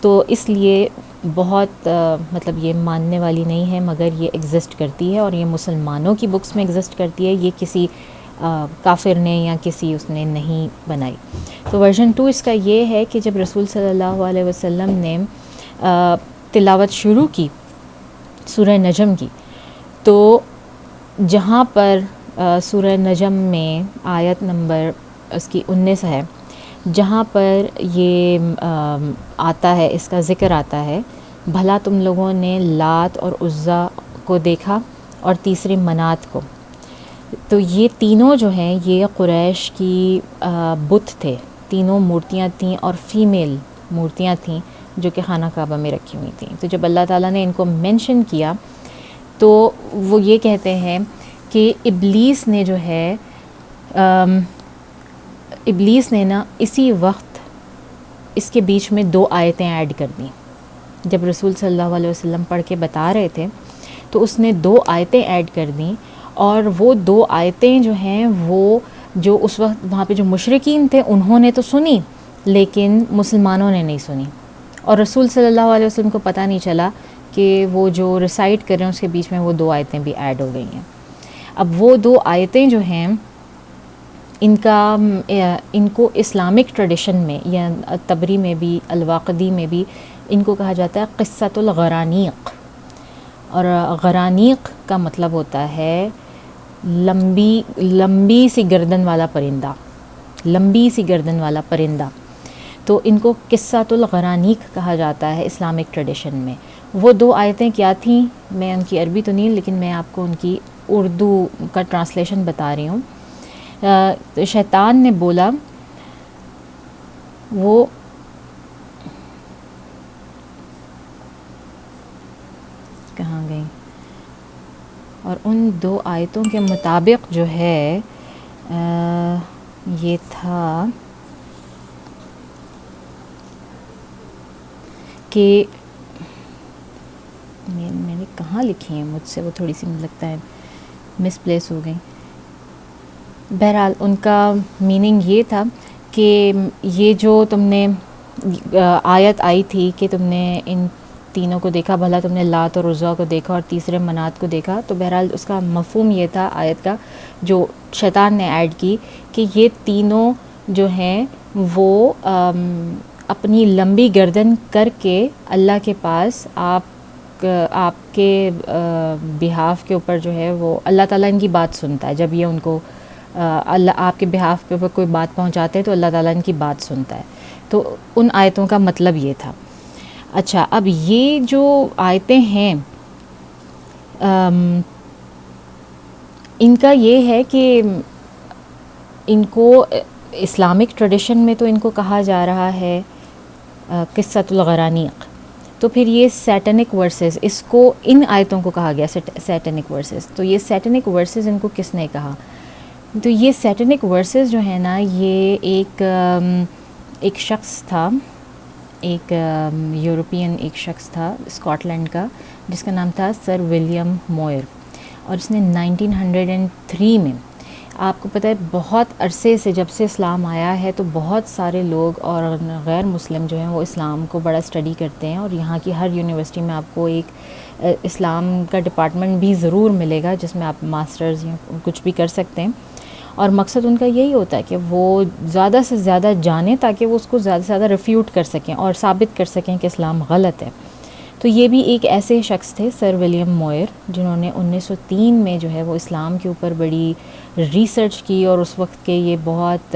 تو اس لیے بہت مطلب یہ ماننے والی نہیں ہے، مگر یہ ایگزسٹ کرتی ہے اور یہ مسلمانوں کی بکس میں ایگزسٹ کرتی ہے، یہ کسی کافر نے یا کسی اس نے نہیں بنائی۔ تو ورژن 2 اس کا یہ ہے کہ جب رسول صلی اللہ علیہ وسلم نے تلاوت شروع کی سورہ نجم کی، تو جہاں پر سورہ نجم میں آیت نمبر اس کی 19 ہے، جہاں پر یہ آتا ہے، اس کا ذکر آتا ہے، بھلا تم لوگوں نے لات اور عزیٰ کو دیکھا اور تیسری منات کو۔ تو یہ تینوں جو ہیں یہ قریش کی بت تھے، تینوں مورتیاں تھیں اور فیمیل مورتیاں تھیں جو کہ خانہ کعبہ میں رکھی ہوئی تھیں۔ تو جب اللہ تعالیٰ نے ان کو مینشن کیا تو وہ یہ کہتے ہیں کہ ابلیس نے جو ہے ابلیس نے نا اسی وقت اس کے بیچ میں 2 آیتیں ایڈ کر دیں۔ جب رسول صلی اللہ علیہ وسلم پڑھ کے بتا رہے تھے تو اس نے 2 آیتیں ایڈ کر دیں، اور وہ 2 آیتیں جو ہیں وہ جو اس وقت وہاں پہ جو مشرکین تھے انہوں نے تو سنی، لیکن مسلمانوں نے نہیں سنی، اور رسول صلی اللہ علیہ وسلم کو پتہ نہیں چلا کہ وہ جو ریسائٹ کر رہے ہیں اس کے بیچ میں وہ 2 آیتیں بھی ایڈ ہو گئی ہیں۔ اب وہ 2 آیتیں جو ہیں ان کو اسلامک ٹریڈیشن میں یا طبری میں بھی، الواقدی میں بھی ان کو کہا جاتا ہے قصۃ الغرانیق، اور غرانیق کا مطلب ہوتا ہے لمبی سی گردن والا پرندہ، لمبی سی گردن والا پرندہ۔ تو ان کو قصۃ الغرانیق کہا جاتا ہے اسلامک ٹریڈیشن میں۔ وہ 2 آیتیں کیا تھیں؟ میں ان کی عربی تو نہیں، لیکن میں آپ کو ان کی اردو کا ٹرانسلیشن بتا رہی ہوں۔ شیطان نے بولا، وہ کہاں گئی؟ اور ان 2 آیتوں کے مطابق جو ہے یہ تھا کہ میں نے کہاں لکھی ہیں، مجھ سے وہ تھوڑی سی لگتا ہے مس پلیس ہو گئی۔ بہرحال ان کا میننگ یہ تھا کہ یہ جو تم نے آیت آئی تھی کہ تم نے ان تینوں کو دیکھا، بھلا تم نے لات اور عزیٰ کو دیکھا اور تیسرے منات کو دیکھا، تو بہرحال اس کا مفہوم یہ تھا آیت کا جو شیطان نے ایڈ کی کہ یہ تینوں جو ہیں وہ اپنی لمبی گردن کر کے اللہ کے پاس آپ آپ کے بہاف کے اوپر جو ہے وہ اللہ تعالیٰ ان کی بات سنتا ہے. جب یہ ان کو اللہ آپ کے بہاف کے اوپر کوئی بات پہنچاتے ہیں تو اللہ تعالیٰ ان کی بات سنتا ہے. تو ان آیتوں کا مطلب یہ تھا. اچھا، اب یہ جو آیتیں ہیں ان کا یہ ہے کہ ان کو اسلامک ٹریڈیشن میں تو ان کو کہا جا رہا ہے قصۃ الغرانیق. تو پھر یہ سیٹنک ورسز، اس کو ان آیتوں کو کہا گیا سیٹنک ورسز. تو یہ سیٹنک ورسز ان کو کس نے کہا؟ تو یہ سیٹنک ورسز جو ہے نا، یہ ایک شخص تھا، ایک یورپین ایک شخص تھا اسکاٹ لینڈ کا، جس کا نام تھا سر ولیم موئر. اور اس نے 1903 میں، آپ کو پتہ ہے بہت عرصے سے جب سے اسلام آیا ہے تو بہت سارے لوگ اور غیر مسلم جو ہیں وہ اسلام کو بڑا اسٹڈی کرتے ہیں. اور یہاں کی ہر یونیورسٹی میں آپ کو ایک اسلام کا ڈپارٹمنٹ بھی ضرور ملے گا جس میں آپ ماسٹرز یا کچھ بھی کر سکتے ہیں. اور مقصد ان کا یہی ہوتا ہے کہ وہ زیادہ سے زیادہ جانیں تاکہ وہ اس کو زیادہ سے زیادہ ریفیوٹ کر سکیں اور ثابت کر سکیں کہ اسلام غلط ہے. تو یہ بھی ایک ایسے شخص تھے سر ولیم موئر، جنہوں نے 1903 میں جو ہے وہ اسلام کے اوپر بڑی ریسرچ کی. اور اس وقت کے یہ بہت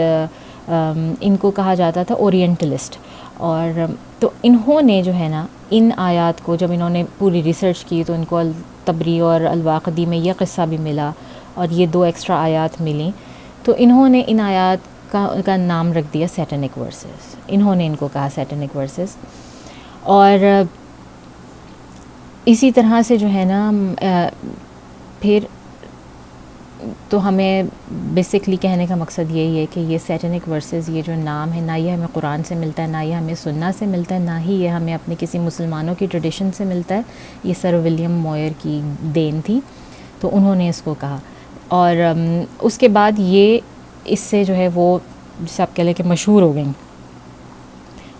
ان کو کہا جاتا تھا اورینٹلسٹ. اور تو انہوں نے جو ہے نا ان آیات کو، جب انہوں نے پوری ریسرچ کی تو ان کو الطبری اور الواقدی میں یہ قصہ بھی ملا اور یہ 2 ایکسٹرا آیات ملیں. تو انہوں نے ان آیات کا نام رکھ دیا سیٹنک ورسز. انہوں نے ان کو کہا سیٹنک ورسز. اور اسی طرح سے جو ہے نا پھر تو ہمیں بیسکلی کہنے کا مقصد یہی ہے کہ یہ سیٹنک ورسز، یہ جو نام ہے، نہ یہ ہمیں قرآن سے ملتا ہے، نہ یہ ہمیں سننا سے ملتا ہے، نہ ہی یہ ہمیں اپنے کسی مسلمانوں کی ٹریڈیشن سے ملتا ہے. یہ سر ولیم موئر کی دین تھی، تو انہوں نے اس کو کہا. اور اس کے بعد یہ اس سے جو ہے وہ جیسے آپ کہہ لیں کہ مشہور ہو گئیں.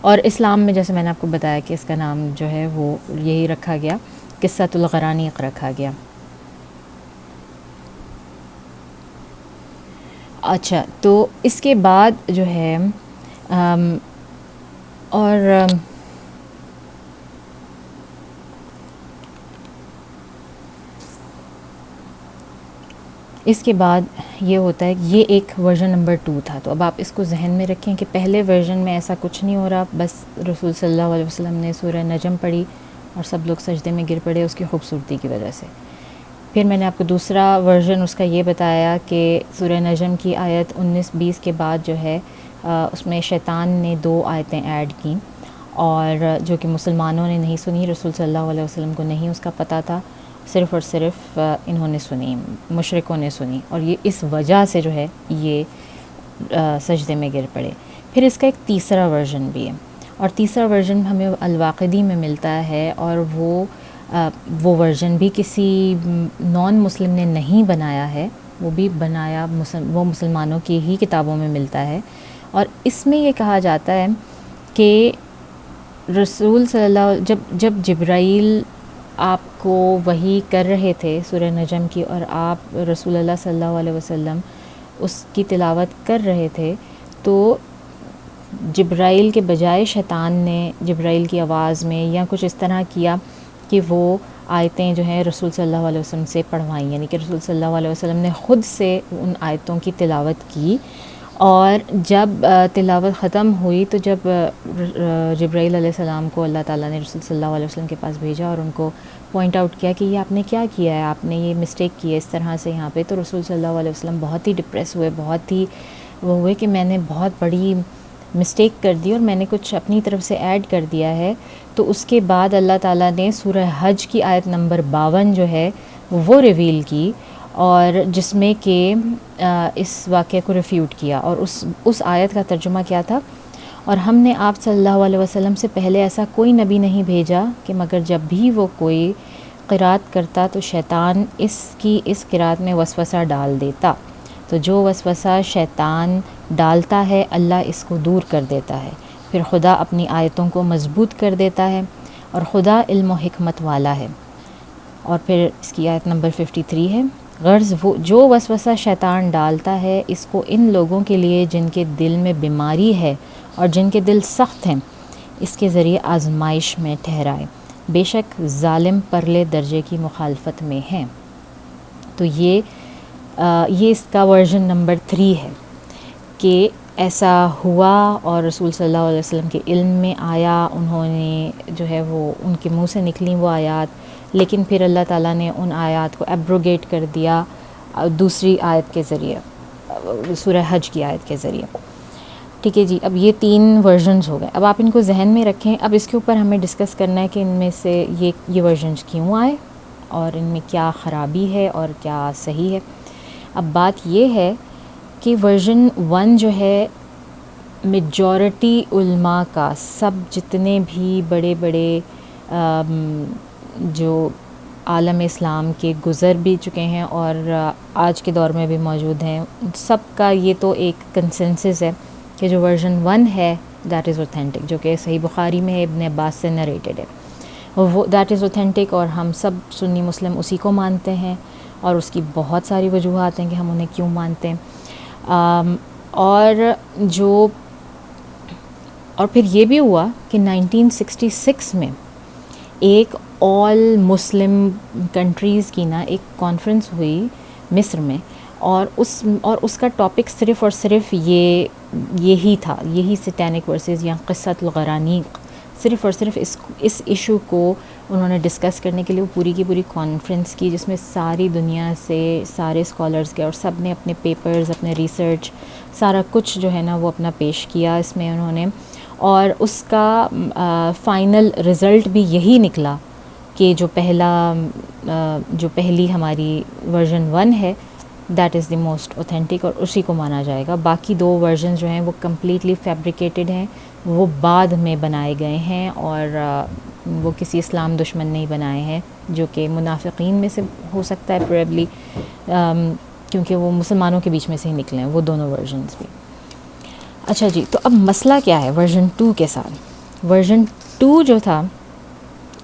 اور اسلام میں جیسے میں نے آپ کو بتایا کہ اس کا نام جو ہے وہ یہی رکھا گیا، قصۃ الغرانیق رکھا گیا. اچھا، تو اس کے بعد جو ہے اور اس کے بعد یہ ہوتا ہے، یہ ایک ورژن نمبر 2 تھا. تو اب آپ اس کو ذہن میں رکھیں کہ پہلے ورژن میں ایسا کچھ نہیں ہو رہا، بس رسول صلی اللہ علیہ وسلم نے سورہ نجم پڑھی اور سب لوگ سجدے میں گر پڑے اس کی خوبصورتی کی وجہ سے. پھر میں نے آپ کو دوسرا ورژن اس کا یہ بتایا کہ سورہ نجم کی آیت 19-20 کے بعد جو ہے اس میں شیطان نے 2 آیتیں ایڈ کیں، اور جو کہ مسلمانوں نے نہیں سنی، رسول صلی اللہ علیہ وسلم کو نہیں اس کا پتہ تھا، صرف اور صرف انہوں نے سنی، مشرکوں نے سنی. اور یہ اس وجہ سے جو ہے یہ سجدے میں گر پڑے. پھر اس کا ایک تیسرا ورژن بھی ہے، اور تیسرا ورژن ہمیں الواقدی میں ملتا ہے. اور وہ ورژن بھی کسی نان مسلم نے نہیں بنایا ہے، وہ بھی بنایا وہ مسلمانوں کی ہی کتابوں میں ملتا ہے. اور اس میں یہ کہا جاتا ہے کہ رسول صلی اللہ جب جبرائیل آپ کو وحی کر رہے تھے سورہ نجم کی، اور آپ رسول اللہ صلی اللہ علیہ وسلم اس کی تلاوت کر رہے تھے، تو جبرائیل کے بجائے شیطان نے جبرائیل کی آواز میں یا کچھ اس طرح کیا کہ وہ آیتیں جو ہیں رسول صلی اللہ علیہ وسلم سے پڑھوائیں، یعنی کہ رسول صلی اللہ علیہ وسلم نے خود سے ان آیتوں کی تلاوت کی. اور جب تلاوت ختم ہوئی تو جب جبرائیل علیہ السلام کو اللہ تعالیٰ نے رسول صلی اللہ علیہ وسلم کے پاس بھیجا اور ان کو پوائنٹ آؤٹ کیا کہ یہ آپ نے کیا کیا ہے، آپ نے یہ مسٹیک کی ہے اس طرح سے یہاں پہ، تو رسول صلی اللہ علیہ وسلم بہت ہی ڈپریس ہوئے، بہت ہی وہ ہوئے کہ میں نے بہت بڑی مسٹیک کر دی اور میں نے کچھ اپنی طرف سے ایڈ کر دیا ہے. تو اس کے بعد اللہ تعالیٰ نے سورہ حج کی آیت نمبر 52 جو ہے وہ ریویل کی، اور جس میں کہ اس واقعے کو ریفیوٹ کیا. اور اس آیت کا ترجمہ کیا تھا؟ اور ہم نے آپ صلی اللہ علیہ وسلم سے پہلے ایسا کوئی نبی نہیں بھیجا کہ مگر جب بھی وہ کوئی قرات کرتا تو شیطان اس قرات میں وسوسہ ڈال دیتا، تو جو وسوسہ شیطان ڈالتا ہے اللہ اس کو دور کر دیتا ہے، پھر خدا اپنی آیتوں کو مضبوط کر دیتا ہے، اور خدا علم و حکمت والا ہے. اور پھر اس کی آیت نمبر 53 ہے، غرض وہ جو وسوسہ شیطان ڈالتا ہے اس کو ان لوگوں کے لیے جن کے دل میں بیماری ہے اور جن کے دل سخت ہیں، اس کے ذریعے آزمائش میں ٹھہرائے بے شک ظالم پرلے درجے کی مخالفت میں ہیں. تو یہ اس کا ورژن نمبر 3 ہے کہ ایسا ہوا اور رسول صلی اللہ علیہ وسلم کے علم میں آیا، انہوں نے جو ہے وہ ان کے منہ سے نکلیں وہ آیات، لیکن پھر اللہ تعالیٰ نے ان آیات کو ایبروگیٹ کر دیا دوسری آیت کے ذریعے، سورہ حج کی آیت کے ذریعے. ٹھیک ہے جی. اب یہ 3 ورژنز ہو گئے. اب آپ ان کو ذہن میں رکھیں. اب اس کے اوپر ہمیں ڈسکس کرنا ہے کہ ان میں سے یہ ورژنز کیوں آئے اور ان میں کیا خرابی ہے اور کیا صحیح ہے. اب بات یہ ہے کہ ورژن 1 جو ہے میجورٹی علماء کا، سب جتنے بھی بڑے بڑے جو عالم اسلام کے گزر بھی چکے ہیں اور آج کے دور میں بھی موجود ہیں، سب کا یہ تو ایک کنسنسس ہے کہ جو ورژن 1 ہے دیٹ از اوتھینٹک، جو کہ صحیح بخاری میں ہے، ابن عباس سے نریٹڈ ہے، وہ دیٹ از اوتھینٹک، اور ہم سب سنی مسلم اسی کو مانتے ہیں، اور اس کی بہت ساری وجوہات ہیں کہ ہم انہیں کیوں مانتے ہیں. اور پھر یہ بھی ہوا کہ 1966 میں ایک آل مسلم کنٹریز کی ایک کانفرنس ہوئی مصر میں، اور اس کا ٹاپک صرف اور صرف یہی تھا، یہی سیٹینک ورسز یا قصۃ الغرانیق، صرف اور صرف اس ایشو کو انہوں نے ڈسکس کرنے کے لیے وہ پوری کی پوری کانفرنس کی، جس میں ساری دنیا سے سارے اسکالرز کے، اور سب نے اپنے پیپرز، اپنے ریسرچ، سارا کچھ جو ہے نا وہ اپنا پیش کیا اس میں انہوں نے. اور اس کا فائنل رزلٹ بھی یہی نکلا کہ جو پہلی ہماری ورژن 1 ہے that is the most authentic, اور اسی کو مانا جائے گا. باقی 2 ورژن جو ہیں وہ کمپلیٹلی فیبریکیٹڈ ہیں، وہ بعد میں بنائے گئے ہیں، اور وہ کسی اسلام دشمن نے ہی بنائے ہیں، جو کہ منافقین میں سے ہو سکتا ہے پروبیبلی، کیونکہ وہ مسلمانوں کے بیچ میں سے ہی نکلے ہیں وہ دونوں ورژنز بھی. اچھا جی. تو اب مسئلہ کیا ہے ورژن 2 کے ساتھ؟ ورژن 2 جو تھا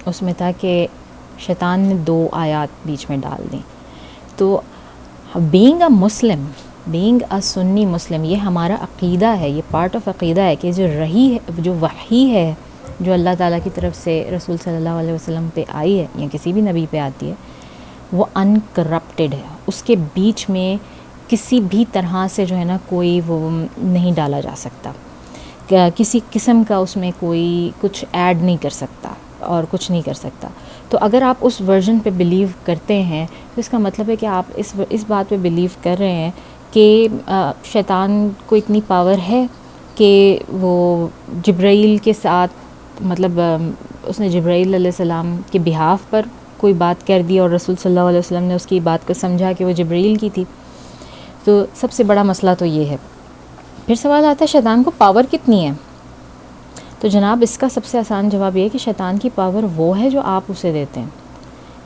اس میں تھا کہ شیطان نے 2 آیات بیچ میں ڈال دیں. تو being a Muslim, being a سنی مسلم، یہ ہمارا عقیدہ ہے، یہ پارٹ آف عقیدہ ہے کہ جو وحی ہے جو اللہ تعالیٰ کی طرف سے رسول صلی اللہ علیہ وسلم پہ آئی ہے یا کسی بھی نبی پہ آتی ہے، وہ ان کرپٹڈ ہے. اس کے بیچ میں کسی بھی طرح سے جو ہے نا کوئی وہ نہیں ڈالا جا سکتا، کسی قسم کا اس میں کوئی کچھ ایڈ نہیں کر سکتا اور کچھ نہیں کر سکتا. تو اگر آپ اس ورژن پہ بلیو کرتے ہیں تو اس کا مطلب ہے کہ آپ اس بات پہ بلیو کر رہے ہیں کہ شیطان کو اتنی پاور ہے کہ وہ جبرائیل کے ساتھ، مطلب اس نے جبرائیل علیہ السلام کے بہاف پر کوئی بات کر دی اور رسول صلی اللہ علیہ وسلم نے اس کی بات کو سمجھا کہ وہ جبرائیل کی تھی. تو سب سے بڑا مسئلہ تو یہ ہے. پھر سوال آتا ہے شیطان کو پاور کتنی ہے؟ تو جناب اس کا سب سے آسان جواب یہ ہے کہ شیطان کی پاور وہ ہے جو آپ اسے دیتے ہیں.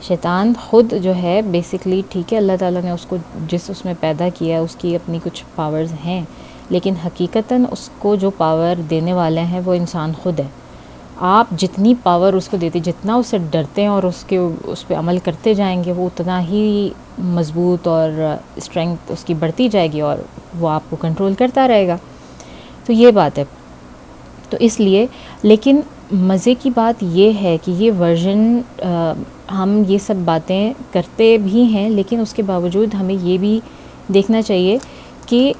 شیطان خود جو ہے بیسکلی، ٹھیک ہے اللہ تعالیٰ نے اس کو اس میں پیدا کیا ہے، اس کی اپنی کچھ پاورز ہیں، لیکن حقیقتاً اس کو جو پاور دینے والے ہیں وہ انسان خود ہے. آپ جتنی پاور اس کو دیتے، جتنا اس سے ڈرتے ہیں اور اس پہ عمل کرتے جائیں گے، وہ اتنا ہی مضبوط اور اسٹرینگتھ اس کی بڑھتی جائے گی اور وہ آپ کو کنٹرول کرتا رہے گا. تو یہ بات ہے. تو اس لیے، لیکن مزے کی بات یہ ہے کہ یہ ورژن ہم یہ سب باتیں کرتے بھی ہیں، لیکن اس کے باوجود ہمیں یہ بھی دیکھنا چاہیے کہ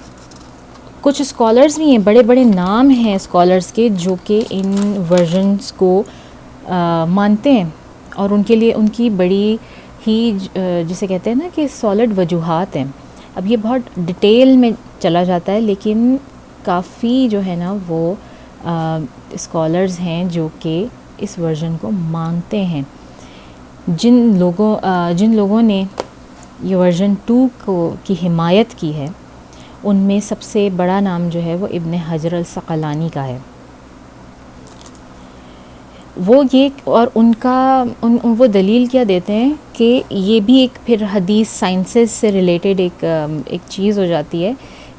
کچھ اسکالرز بھی ہیں، بڑے بڑے نام ہیں اسکالرز کے، جو کہ ان ورژنس کو مانتے ہیں، اور ان کے لیے ان کی بڑی ہی جسے کہتے ہیں نا کہ سالڈ وجوہات ہیں. اب یہ بہت ڈیٹیل میں چلا جاتا ہے، لیکن کافی جو ہے نا وہ اسکالرز ہیں جو کہ اس ورژن کو مانتے ہیں. جن لوگوں نے یہ ورژن 2 کی حمایت کی ہے، ان میں سب سے بڑا نام جو ہے وہ ابن حجر العسقلانی کا ہے. وہ یہ اور وہ دلیل کیا دیتے ہیں کہ یہ بھی ایک پھر حدیث سائنسز سے ریلیٹڈ ایک چیز ہو جاتی ہے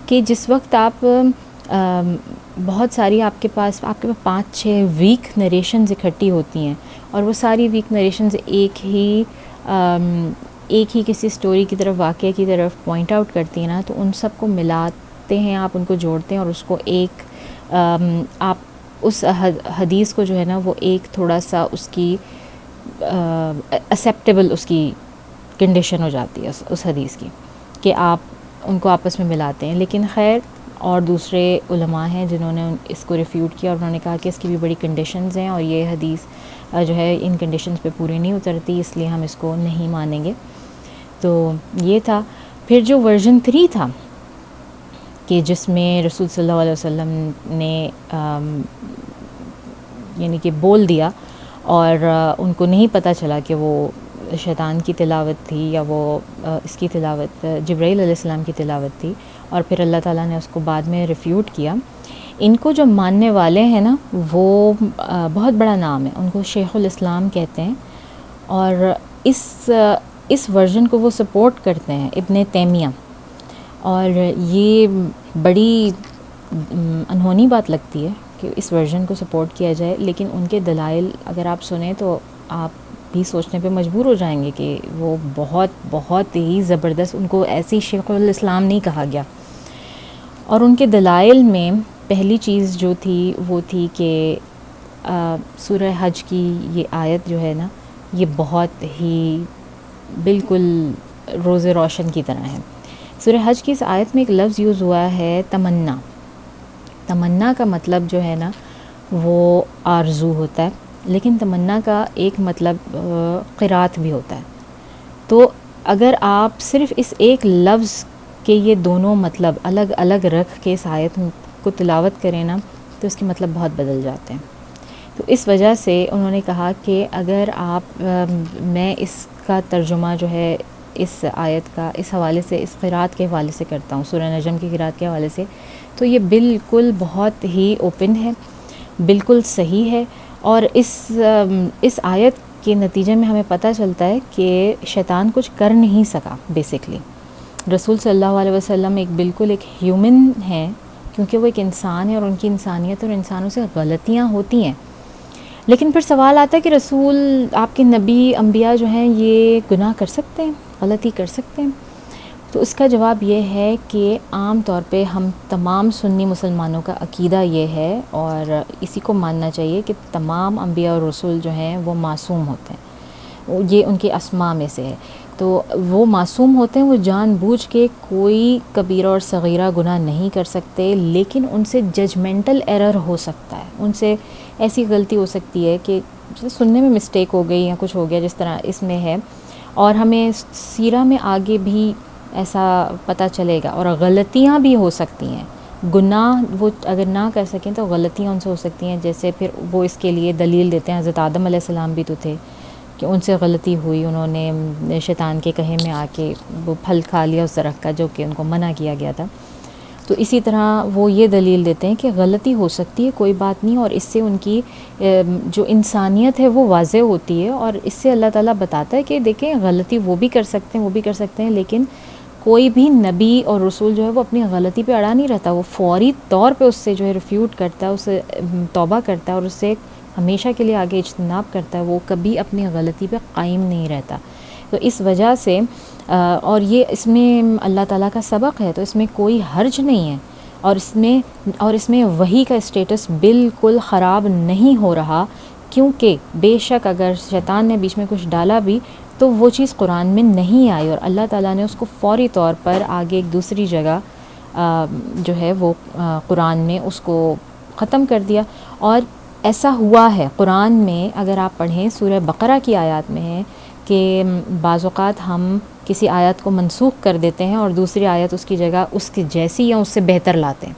کہ جس وقت آپ بہت ساری آپ کے پاس 5-6 ویک نریشنز اکٹھی ہوتی ہیں، اور وہ ساری ویک نریشنز ایک ہی کسی سٹوری کی طرف، واقعے کی طرف پوائنٹ آؤٹ کرتی ہیں نا، تو ان سب کو ملاتے ہیں آپ، ان کو جوڑتے ہیں، اور اس کو ایک آپ اس حدیث کو جو ہے نا وہ ایک تھوڑا سا اس کی ایکسیپٹیبل اس کی کنڈیشن ہو جاتی ہے اس حدیث کی کہ آپ ان کو آپس میں ملاتے ہیں. لیکن خیر اور دوسرے علماء ہیں جنہوں نے اس کو ریفیوٹ کیا اور انہوں نے کہا کہ اس کی بھی بڑی کنڈیشنز ہیں اور یہ حدیث جو ہے ان کنڈیشنز پہ پوری نہیں اترتی، اس لیے ہم اس کو نہیں مانیں گے. تو یہ تھا. پھر جو ورژن 3 تھا کہ جس میں رسول صلی اللہ علیہ وسلم نے یعنی کہ بول دیا اور ان کو نہیں پتہ چلا کہ وہ شیطان کی تلاوت تھی یا وہ اس کی تلاوت جبرائیل علیہ السلام کی تلاوت تھی، اور پھر اللہ تعالیٰ نے اس کو بعد میں ریفیوٹ کیا. ان کو جو ماننے والے ہیں نا وہ بہت بڑا نام ہے، ان کو شیخ الاسلام کہتے ہیں، اور اس ورژن کو وہ سپورٹ کرتے ہیں ابن تیمیہ. اور یہ بڑی انہونی بات لگتی ہے کہ اس ورژن کو سپورٹ کیا جائے، لیکن ان کے دلائل اگر آپ سنیں تو آپ بھی سوچنے پہ مجبور ہو جائیں گے کہ وہ بہت بہت ہی زبردست، ان کو ایسی شیخ الاسلام نہیں کہا گیا. اور ان کے دلائل میں پہلی چیز جو تھی وہ تھی کہ سورہ حج کی یہ آیت جو ہے نا یہ بہت ہی بالکل روز روشن کی طرح ہے. سورہ حج کی اس آیت میں ایک لفظ یوز ہوا ہے تمنا. تمنا کا مطلب جو ہے نا وہ آرزو ہوتا ہے، لیکن تمنا کا ایک مطلب قرات بھی ہوتا ہے. تو اگر آپ صرف اس ایک لفظ کے یہ دونوں مطلب الگ الگ رکھ کے اس آیت کو تلاوت کریں نا تو اس کے مطلب بہت بدل جاتے ہیں. تو اس وجہ سے انہوں نے کہا کہ اگر آپ میں اس کا ترجمہ جو ہے اس آیت کا اس حوالے سے، اس قرات کے حوالے سے کرتا ہوں، سورہ نجم کی قرات کے حوالے سے، تو یہ بالکل بہت ہی اوپن ہے، بالکل صحیح ہے. اور اس آیت کے نتیجے میں ہمیں پتہ چلتا ہے کہ شیطان کچھ کر نہیں سکا. بیسکلی رسول صلی اللہ علیہ وسلم بالکل ایک ہیومن ہیں، کیونکہ وہ ایک انسان ہے اور ان کی انسانیت اور انسانوں سے غلطیاں ہوتی ہیں. لیکن پھر سوال آتا ہے کہ رسول، آپ کے نبی، انبیاء جو ہیں یہ گناہ کر سکتے ہیں، غلطی کر سکتے ہیں؟ تو اس کا جواب یہ ہے کہ عام طور پہ ہم تمام سنی مسلمانوں کا عقیدہ یہ ہے اور اسی کو ماننا چاہیے کہ تمام انبیاء اور رسول جو ہیں وہ معصوم ہوتے ہیں. یہ ان کے اسماء میں سے ہے. تو وہ معصوم ہوتے ہیں، وہ جان بوجھ کے کوئی کبیرہ اور صغیرہ گناہ نہیں کر سکتے، لیکن ان سے ججمنٹل ایرر ہو سکتا ہے، ان سے ایسی غلطی ہو سکتی ہے کہ سننے میں مسٹیک ہو گئی یا کچھ ہو گیا جس طرح اس میں ہے. اور ہمیں سیرہ میں آگے بھی ایسا پتہ چلے گا. اور غلطیاں بھی ہو سکتی ہیں، گناہ وہ اگر نہ کر سکیں تو غلطیاں ان سے ہو سکتی ہیں. جیسے پھر وہ اس کے لیے دلیل دیتے ہیں، حضرت آدم علیہ السلام بھی تو تھے کہ ان سے غلطی ہوئی، انہوں نے شیطان کے کہے میں آ کے وہ پھل کھا لیا اس درخت کا جو کہ ان کو منع کیا گیا تھا. تو اسی طرح وہ یہ دلیل دیتے ہیں کہ غلطی ہو سکتی ہے، کوئی بات نہیں، اور اس سے ان کی جو انسانیت ہے وہ واضح ہوتی ہے. اور اس سے اللہ تعالیٰ بتاتا ہے کہ دیکھیں غلطی وہ بھی کر سکتے ہیں، وہ بھی کر سکتے ہیں، لیکن کوئی بھی نبی اور رسول جو ہے وہ اپنی غلطی پہ اڑا نہیں رہتا، وہ فوری طور پہ اس سے جو ہے ریفیوٹ کرتا ہے، اسے توبہ کرتا ہے اور اس سے ہمیشہ کے لیے آگے اجتناب کرتا ہے. وہ کبھی اپنی غلطی پہ قائم نہیں رہتا. تو اس وجہ سے اور یہ اس میں اللہ تعالیٰ کا سبق ہے، تو اس میں کوئی حرج نہیں ہے. اور اس میں وحی کا اسٹیٹس بالکل خراب نہیں ہو رہا، کیونکہ بے شک اگر شیطان نے بیچ میں کچھ ڈالا بھی تو وہ چیز قرآن میں نہیں آئی، اور اللہ تعالیٰ نے اس کو فوری طور پر آگے ایک دوسری جگہ جو ہے وہ قرآن میں اس کو ختم کر دیا. اور ایسا ہوا ہے قرآن میں، اگر آپ پڑھیں سورہ بقرہ کی آیات میں ہے کہ بعض اوقات ہم کسی آیت کو منسوخ کر دیتے ہیں اور دوسری آیت اس کی جگہ اس کی جیسی یا اس سے بہتر لاتے ہیں.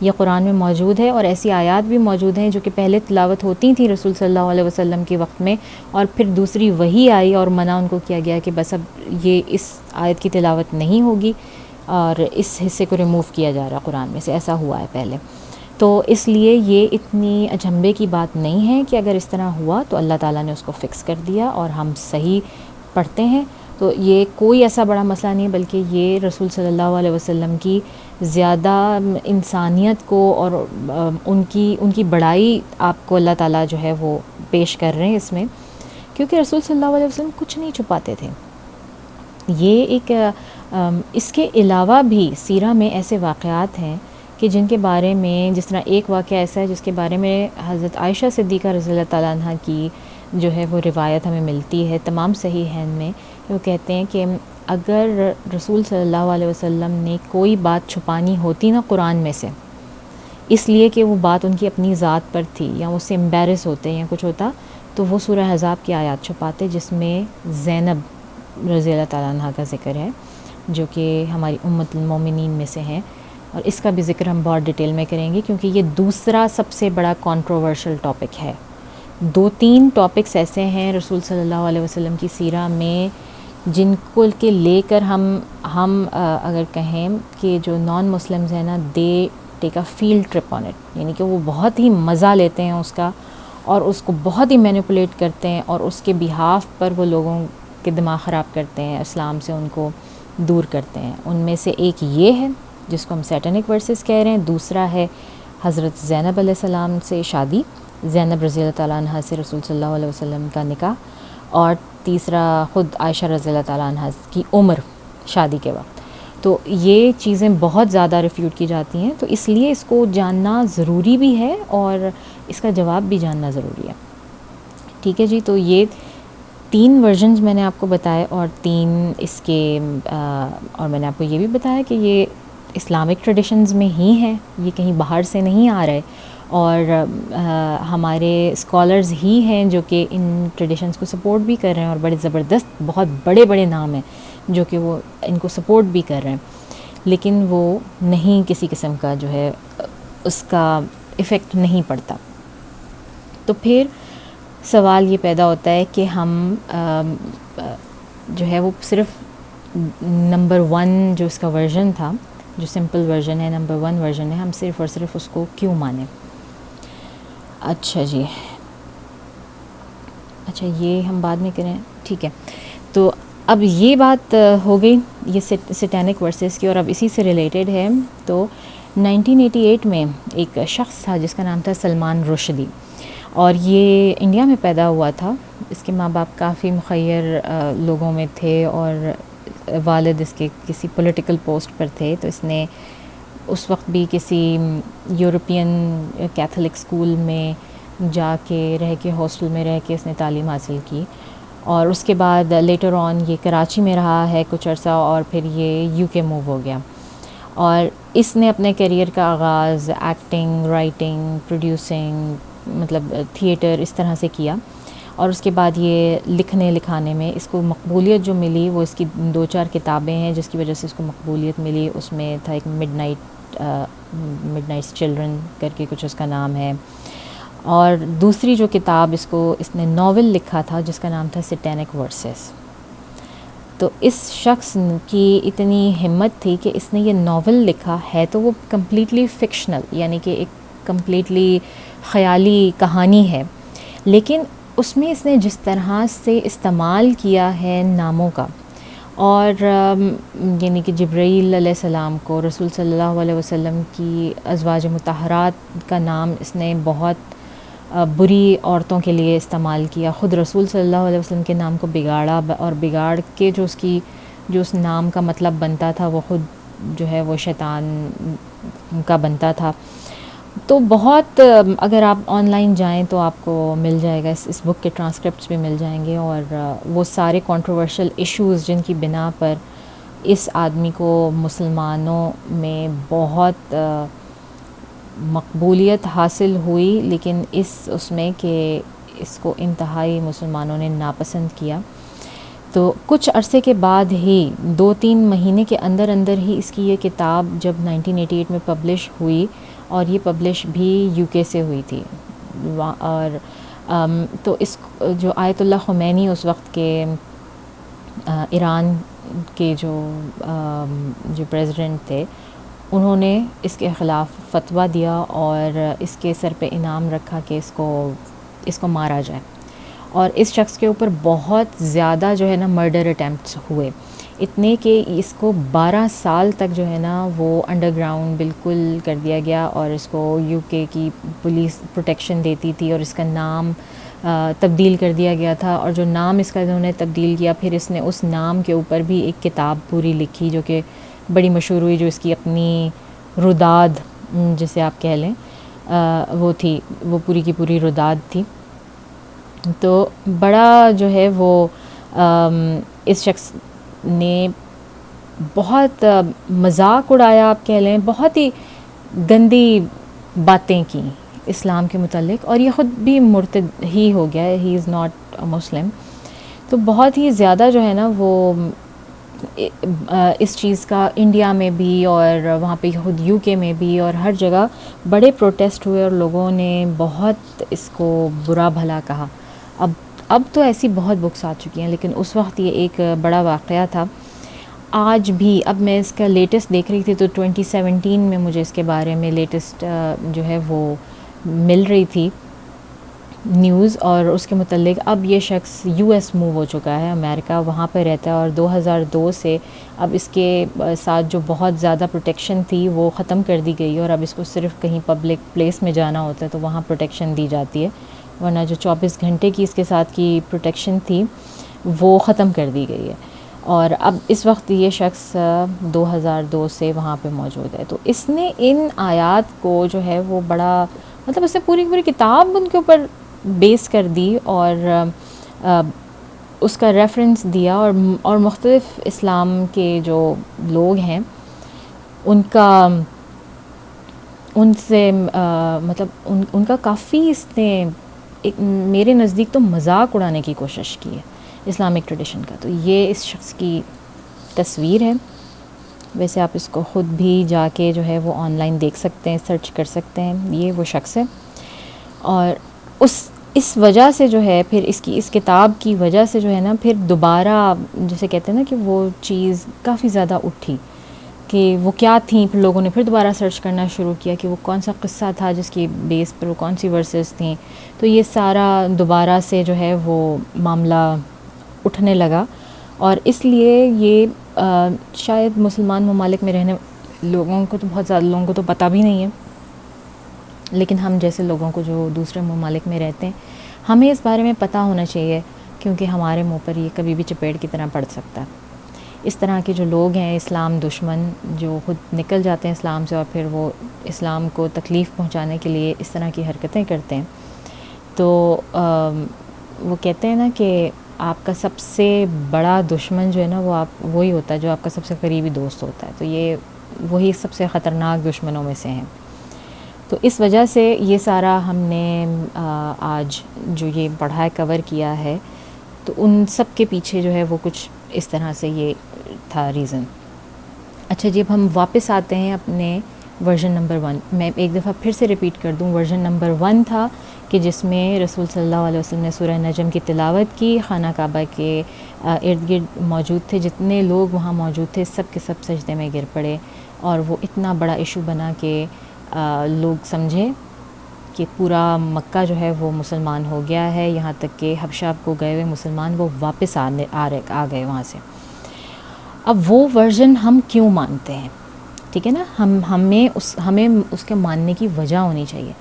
یہ قرآن میں موجود ہے، اور ایسی آیات بھی موجود ہیں جو کہ پہلے تلاوت ہوتی تھیں رسول صلی اللہ علیہ وسلم کے وقت میں، اور پھر دوسری وحی آئی اور منع ان کو کیا گیا کہ بس اب یہ اس آیت کی تلاوت نہیں ہوگی، اور اس حصے کو ریموو کیا جا رہا قرآن میں سے. ایسا ہوا ہے پہلے. تو اس لیے یہ اتنی اچنبھے کی بات نہیں ہے کہ اگر اس طرح ہوا تو اللہ تعالیٰ نے اس کو فکس کر دیا اور ہم صحیح پڑھتے ہیں. تو یہ کوئی ایسا بڑا مسئلہ نہیں، بلکہ یہ رسول صلی اللہ علیہ وسلم کی زیادہ انسانیت کو اور ان کی بڑائی آپ کو اللہ تعالیٰ جو ہے وہ پیش کر رہے ہیں اس میں، کیونکہ رسول صلی اللہ علیہ وسلم کچھ نہیں چھپاتے تھے. یہ ایک اس کے علاوہ بھی سیرہ میں ایسے واقعات ہیں کہ جن کے بارے میں، جس طرح ایک واقعہ ایسا ہے جس کے بارے میں حضرت عائشہ صدیقہ رضی اللہ تعالیٰ عنہ کی جو ہے وہ روایت ہمیں ملتی ہے تمام صحیحین میں، وہ کہتے ہیں کہ اگر رسول صلی اللہ علیہ وسلم نے کوئی بات چھپانی ہوتی نا قرآن میں سے، اس لیے کہ وہ بات ان کی اپنی ذات پر تھی یا اس سے امبیرس ہوتے یا کچھ ہوتا، تو وہ سورہ احزاب کی آیات چھپاتے جس میں زینب رضی اللہ تعالیٰ عنہ کا ذکر ہے، جو کہ ہماری امت المومنین میں سے ہیں، اور اس کا بھی ذکر ہم بہت ڈیٹیل میں کریں گے کیونکہ یہ دوسرا سب سے بڑا کنٹروورشل ٹاپک ہے۔ 2-3 ٹاپکس ایسے ہیں رسول صلی اللہ علیہ وسلم کی سیرہ میں جن کو کے لے کر ہم اگر کہیں کہ جو نان مسلمز ہیں نا، they take a field trip on it, یعنی کہ وہ بہت ہی مزہ لیتے ہیں اس کا، اور اس کو بہت ہی مینیپولیٹ کرتے ہیں، اور اس کے بہاف پر وہ لوگوں کے دماغ خراب کرتے ہیں، اسلام سے ان کو دور کرتے ہیں۔ ان میں سے ایک یہ ہے جس کو ہم سیٹنک ورسز کہہ رہے ہیں، دوسرا ہے حضرت زینب علیہ السلام سے شادی، زینب رضی اللہ تعالیٰ عنہ سے رسول صلی اللہ علیہ وسلم کا نکاح، اور تیسرا خود عائشہ رضی اللہ تعالیٰ عنہ کی عمر شادی کے وقت۔ تو یہ چیزیں بہت زیادہ ریفیوٹ کی جاتی ہیں، تو اس لیے اس کو جاننا ضروری بھی ہے اور اس کا جواب بھی جاننا ضروری ہے۔ ٹھیک ہے جی، تو یہ 3 ورژنز میں نے آپ کو بتائے، اور 3 اس کے اور میں نے آپ کو یہ بھی بتایا کہ یہ اسلامک ٹریڈیشنز میں ہی ہیں، یہ کہیں باہر سے نہیں آ رہے، اور ہمارے اسکالرز ہی ہیں جو کہ ان ٹریڈیشنز کو سپورٹ بھی کر رہے ہیں، اور بڑے زبردست بہت بڑے بڑے نام ہیں جو کہ وہ ان کو سپورٹ بھی کر رہے ہیں، لیکن وہ نہیں کسی قسم کا جو ہے اس کا ایفیکٹ نہیں پڑتا۔ تو پھر سوال یہ پیدا ہوتا ہے کہ ہم جو ہے وہ صرف نمبر 1 جو اس کا ورژن تھا، جو سمپل ورژن ہے، نمبر 1 ورژن ہے، ہم صرف اور صرف اس کو کیوں مانیں؟ اچھا جی، اچھا یہ ہم بعد میں کریں، ٹھیک ہے۔ تو اب یہ بات ہو گئی یہ سیٹینک ورسز کی، اور اب اسی سے ریلیٹڈ ہے۔ تو 1988 میں ایک شخص تھا جس کا نام تھا سلمان رشدی، اور یہ انڈیا میں پیدا ہوا تھا۔ اس کے ماں باپ کافی مخیر لوگوں میں تھے، اور والد اس کے کسی پولیٹیکل پوسٹ پر تھے، تو اس نے اس وقت بھی کسی یورپین کیتھولک اسکول میں جا کے رہ کے، ہاسٹل میں رہ کے اس نے تعلیم حاصل کی، اور اس کے بعد لیٹر آن یہ کراچی میں رہا ہے کچھ عرصہ، اور پھر یہ یو کے موو ہو گیا، اور اس نے اپنے کیریئر کا آغاز ایکٹنگ، رائٹنگ، پروڈیوسنگ، مطلب تھیٹر اس طرح سے کیا، اور اس کے بعد یہ لکھنے لکھانے میں اس کو مقبولیت جو ملی وہ اس کی 2-4 کتابیں ہیں جس کی وجہ سے اس کو مقبولیت ملی۔ اس میں تھا ایک مڈ نائٹس چلڈرن کر کے کچھ اس کا نام ہے، اور دوسری جو کتاب اس نے ناول لکھا تھا جس کا نام تھا سیٹینک ورسز۔ تو اس شخص کی اتنی ہمت تھی کہ اس نے یہ ناول لکھا ہے، تو وہ کمپلیٹلی فکشنل، یعنی کہ ایک کمپلیٹلی خیالی کہانی ہے، لیکن اس میں اس نے جس طرح سے استعمال کیا ہے ناموں کا، اور یعنی کہ جبرائیل علیہ السلام کو، رسول صلی اللہ علیہ وسلم کی ازواج مطہرات کا نام اس نے بہت بری عورتوں کے لیے استعمال کیا، خود رسول صلی اللہ علیہ وسلم کے نام کو بگاڑا، اور بگاڑ کے جو اس نام کا مطلب بنتا تھا وہ خود جو ہے وہ شیطان کا بنتا تھا۔ تو بہت اگر آپ آن لائن جائیں تو آپ کو مل جائے گا، اس بک کے ٹرانسکرپٹس بھی مل جائیں گے، اور وہ سارے کنٹروورشل ایشوز جن کی بنا پر اس آدمی کو مسلمانوں میں بہت مقبولیت حاصل ہوئی، لیکن اس میں کہ اس کو انتہائی مسلمانوں نے ناپسند کیا۔ تو کچھ عرصے کے بعد ہی 2-3 مہینے کے اندر ہی اس کی یہ کتاب جب 1988 میں پبلش ہوئی، اور یہ پبلش بھی یو کے سے ہوئی تھی، اور تو اس جو آیت اللہ خمینی اس وقت کے ایران کے جو پریزیڈنٹ تھے، انہوں نے اس کے خلاف فتویٰ دیا اور اس کے سر پہ انعام رکھا کہ اس کو مارا جائے، اور اس شخص کے اوپر بہت زیادہ جو ہے نا مرڈر اٹیمپٹس ہوئے، اتنے کہ اس کو 12 سال تک جو ہے نا وہ انڈر گراؤنڈ بالکل کر دیا گیا، اور اس کو یو کے کی پولیس پروٹیکشن دیتی تھی، اور اس کا نام تبدیل کر دیا گیا تھا، اور جو نام اس کا انہوں نے تبدیل کیا، پھر اس نے اس نام کے اوپر بھی ایک کتاب پوری لکھی جو کہ بڑی مشہور ہوئی، جو اس کی اپنی رداد جسے آپ کہہ لیں وہ تھی، وہ پوری کی پوری رداد تھی۔ تو بڑا جو ہے وہ اس شخص نے بہت مذاق اڑایا آپ کہہ لیں، بہت ہی گندی باتیں کی اسلام کے متعلق، اور یہ خود بھی مرتد ہی ہو گیا ہے، ہی از ناٹ مسلم. تو بہت ہی زیادہ جو ہے نا وہ اس چیز کا انڈیا میں بھی اور وہاں پہ خود یو کے میں بھی اور ہر جگہ بڑے پروٹیسٹ ہوئے اور لوگوں نے بہت اس کو برا بھلا کہا. اب تو ایسی بہت بکس آ چکی ہیں، لیکن اس وقت یہ ایک بڑا واقعہ تھا. آج بھی اب میں اس کا لیٹسٹ دیکھ رہی تھی تو 2017 میں مجھے اس کے بارے میں لیٹسٹ جو ہے وہ مل رہی تھی نیوز، اور اس کے متعلق اب یہ شخص یو ایس موو ہو چکا ہے، امریکہ، وہاں پہ رہتا ہے، اور 2002 سے اب اس کے ساتھ جو بہت زیادہ پروٹیکشن تھی وہ ختم کر دی گئی ہے، اور اب اس کو صرف کہیں پبلک پلیس میں جانا ہوتا ہے تو وہاں پروٹیکشن دی جاتی ہے، ورنہ جو 24 گھنٹے کی اس کے ساتھ کی پروٹیکشن تھی وہ ختم کر دی گئی ہے. اور اب اس وقت یہ شخص 2002 سے وہاں پہ موجود ہے. تو اس نے ان آیات کو جو ہے وہ بڑا مطلب اس نے پوری پوری کتاب ان کے اوپر بیس کر دی، اور اس کا ریفرنس دیا، اور مختلف اسلام کے جو لوگ ہیں ان کا ان سے مطلب ان کا کافی اس نے میرے نزدیک تو مذاق اڑانے کی کوشش کی ہے اسلامک ٹریڈیشن کا. تو یہ اس شخص کی تصویر ہے. ویسے آپ اس کو خود بھی جا کے جو ہے وہ آن لائن دیکھ سکتے ہیں، سرچ کر سکتے ہیں، یہ وہ شخص ہے. اور اس وجہ سے جو ہے پھر اس کتاب کی وجہ سے جو ہے نا پھر دوبارہ جیسے کہتے ہیں نا کہ وہ چیز کافی زیادہ اٹھی کہ وہ کیا تھیں، پھر لوگوں نے پھر دوبارہ سرچ کرنا شروع کیا کہ وہ کون سا قصہ تھا جس کی بیس پر وہ کون سی ورسز تھیں. تو یہ سارا دوبارہ سے جو ہے وہ معاملہ اٹھنے لگا، اور اس لیے یہ شاید مسلمان ممالک میں رہنے لوگوں کو تو بہت زیادہ لوگوں کو تو پتہ بھی نہیں ہے، لیکن ہم جیسے لوگوں کو جو دوسرے ممالک میں رہتے ہیں ہمیں اس بارے میں پتہ ہونا چاہیے، کیونکہ ہمارے منہ پر یہ کبھی بھی چپیڑ کی طرح پڑ سکتا ہے. اس طرح کے جو لوگ ہیں اسلام دشمن، جو خود نکل جاتے ہیں اسلام سے اور پھر وہ اسلام کو تکلیف پہنچانے کے لیے اس طرح کی حرکتیں کرتے ہیں، تو وہ کہتے ہیں نا کہ آپ کا سب سے بڑا دشمن جو ہے نا وہ وہی ہوتا ہے جو آپ کا سب سے قریبی دوست ہوتا ہے. تو یہ وہی سب سے خطرناک دشمنوں میں سے ہیں. تو اس وجہ سے یہ سارا ہم نے آج جو یہ پڑھا ہے، کور کیا ہے، تو ان سب کے پیچھے جو ہے وہ کچھ اس طرح سے یہ تھا ریزن. اچھا جی، اب ہم واپس آتے ہیں اپنے ورژن نمبر 1. میں ایک دفعہ پھر سے ریپیٹ کر دوں، ورژن نمبر 1 تھا کہ جس میں رسول صلی اللہ علیہ وسلم نے سورہ نجم کی تلاوت کی، خانہ کعبہ کے ارد گرد موجود تھے جتنے لوگ وہاں موجود تھے سب کے سب سجدے میں گر پڑے، اور وہ اتنا بڑا ایشو بنا کہ لوگ سمجھے کہ پورا مکہ جو ہے وہ مسلمان ہو گیا ہے، یہاں تک کہ حبشہ کو گئے ہوئے مسلمان وہ واپس آ گئے وہاں سے. اب وہ ورژن ہم کیوں مانتے ہیں؟ ٹھیک ہے نا، ہمیں اس کے ماننے کی وجہ ہونی چاہیے.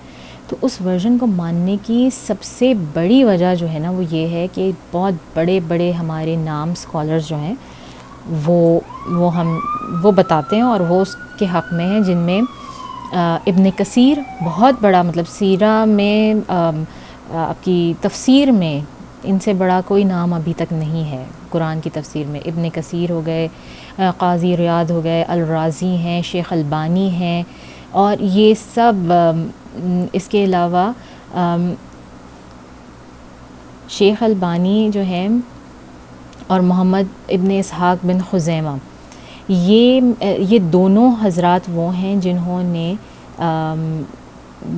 تو اس ورژن کو ماننے کی سب سے بڑی وجہ جو ہے نا وہ یہ ہے کہ بہت بڑے بڑے ہمارے نام اسکالرز جو ہیں وہ بتاتے ہیں، اور وہ اس کے حق میں ہیں، جن میں ابن کثیر بہت بڑا، مطلب سیرہ میں آپ کی تفسیر میں ان سے بڑا کوئی نام ابھی تک نہیں ہے. قرآن کی تفسیر میں ابن کثیر ہو گئے، قاضی ریاض ہو گئے، الرازی ہیں، شیخ البانی ہیں، اور یہ سب اس کے علاوہ شیخ البانی جو ہیں اور محمد ابن اسحاق بن خزیمہ، یہ دونوں حضرات وہ ہیں جنہوں نے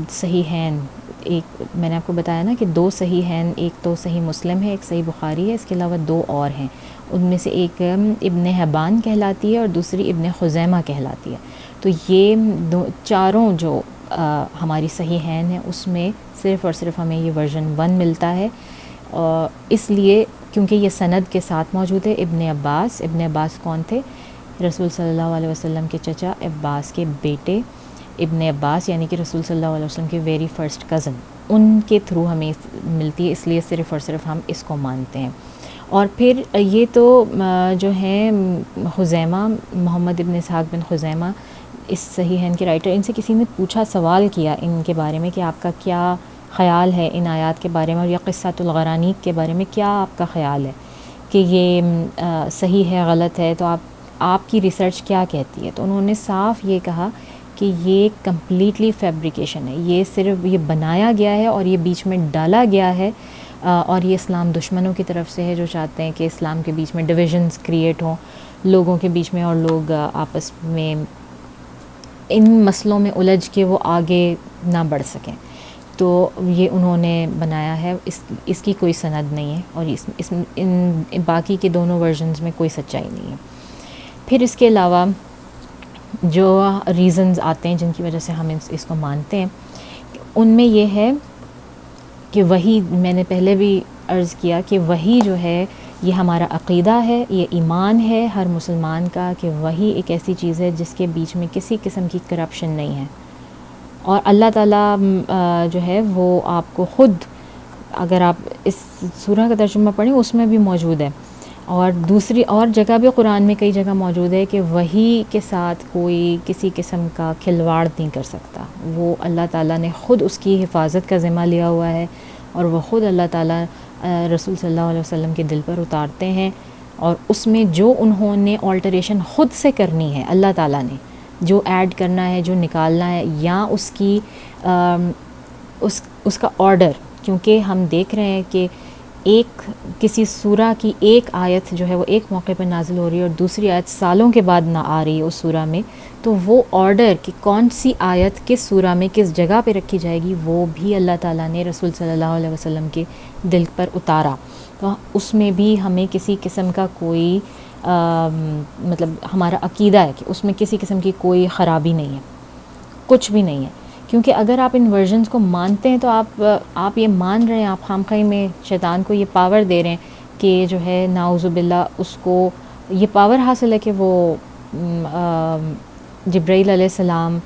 صحیحین، ایک میں نے آپ کو بتایا نا کہ 2 صحیحین، ایک تو صحیح مسلم ہے، ایک صحیح بخاری ہے، اس کے علاوہ 2 اور ہیں. ان میں سے ایک ابن حبان کہلاتی ہے اور دوسری ابن خزیمہ کہلاتی ہے. تو یہ چاروں جو ہماری صحیحین ہیں اس میں صرف اور صرف ہمیں یہ ورژن 1 ملتا ہے، اس لیے کیونکہ یہ سند کے ساتھ موجود ہے. ابن عباس کون تھے؟ رسول صلی اللہ علیہ وسلم کے چچا عباس کے بیٹے ابن عباس، یعنی کہ رسول صلی اللہ علیہ وسلم کے ویری فرسٹ کزن، ان کے تھرو ہمیں ملتی ہے، اس لیے صرف اور صرف ہم اس کو مانتے ہیں. اور پھر یہ تو جو ہیں خزیمہ، محمد ابن اسحاق بن خزیمہ، اس صحیحین کے رائٹر، ان سے کسی نے پوچھا، سوال کیا ان کے بارے میں کہ آپ کا کیا خیال ہے ان آیات کے بارے میں اور یا قصۃ الغرانیق کے بارے میں، کیا آپ کا خیال ہے کہ یہ صحیح ہے غلط ہے، تو آپ کی ریسرچ کیا کہتی ہے؟ تو انہوں نے صاف یہ کہا کہ یہ کمپلیٹلی فیبریکیشن ہے، یہ صرف یہ بنایا گیا ہے اور یہ بیچ میں ڈالا گیا ہے، اور یہ اسلام دشمنوں کی طرف سے ہے جو چاہتے ہیں کہ اسلام کے بیچ میں ڈویژنز کریٹ ہوں لوگوں کے بیچ میں، اور لوگ آپس میں ان مسئلوں میں الجھ کے وہ آگے نہ بڑھ سکیں۔ تو یہ انہوں نے بنایا ہے، اس کی کوئی سند نہیں ہے، اور ان باقی کے دونوں ورژنز میں کوئی سچائی نہیں ہے۔ پھر اس کے علاوہ جو ریزنز آتے ہیں جن کی وجہ سے ہم اس کو مانتے ہیں، ان میں یہ ہے کہ وحی، میں نے پہلے بھی عرض کیا کہ وحی جو ہے یہ ہمارا عقیدہ ہے، یہ ایمان ہے ہر مسلمان کا کہ وحی ایک ایسی چیز ہے جس کے بیچ میں کسی قسم کی کرپشن نہیں ہے، اور اللہ تعالیٰ جو ہے وہ آپ کو خود، اگر آپ اس سورہ کا ترجمہ پڑھیں اس میں بھی موجود ہے، اور دوسری اور جگہ بھی قرآن میں کئی جگہ موجود ہے کہ وحی کے ساتھ کوئی کسی قسم کا کھلواڑ نہیں کر سکتا، وہ اللہ تعالیٰ نے خود اس کی حفاظت کا ذمہ لیا ہوا ہے، اور وہ خود اللہ تعالیٰ رسول صلی اللہ علیہ وسلم کے دل پر اتارتے ہیں، اور اس میں جو انہوں نے آلٹریشن خود سے کرنی ہے، اللہ تعالیٰ نے جو ایڈ کرنا ہے، جو نکالنا ہے، یا اس کی اس کا آرڈر، کیونکہ ہم دیکھ رہے ہیں کہ ایک کسی سورہ کی ایک آیت جو ہے وہ ایک موقع پہ نازل ہو رہی ہے اور دوسری آیت سالوں کے بعد نہ آ رہی ہے اس سورہ میں، تو وہ آرڈر کہ کون سی آیت کس سورہ میں کس جگہ پہ رکھی جائے گی وہ بھی اللہ تعالیٰ نے رسول صلی اللہ علیہ وسلم کے دل پر اتارا، تو اس میں بھی ہمیں کسی قسم کا کوئی مطلب ہمارا عقیدہ ہے کہ اس میں کسی قسم کی کوئی خرابی نہیں ہے، کچھ بھی نہیں ہے، کیونکہ اگر آپ ان ورژنز کو مانتے ہیں تو آپ یہ مان رہے ہیں، آپ خامخواہ میں شیطان کو یہ پاور دے رہے ہیں کہ جو ہے نعوذ باللہ اس کو یہ پاور حاصل ہے کہ وہ جبرائیل علیہ السلام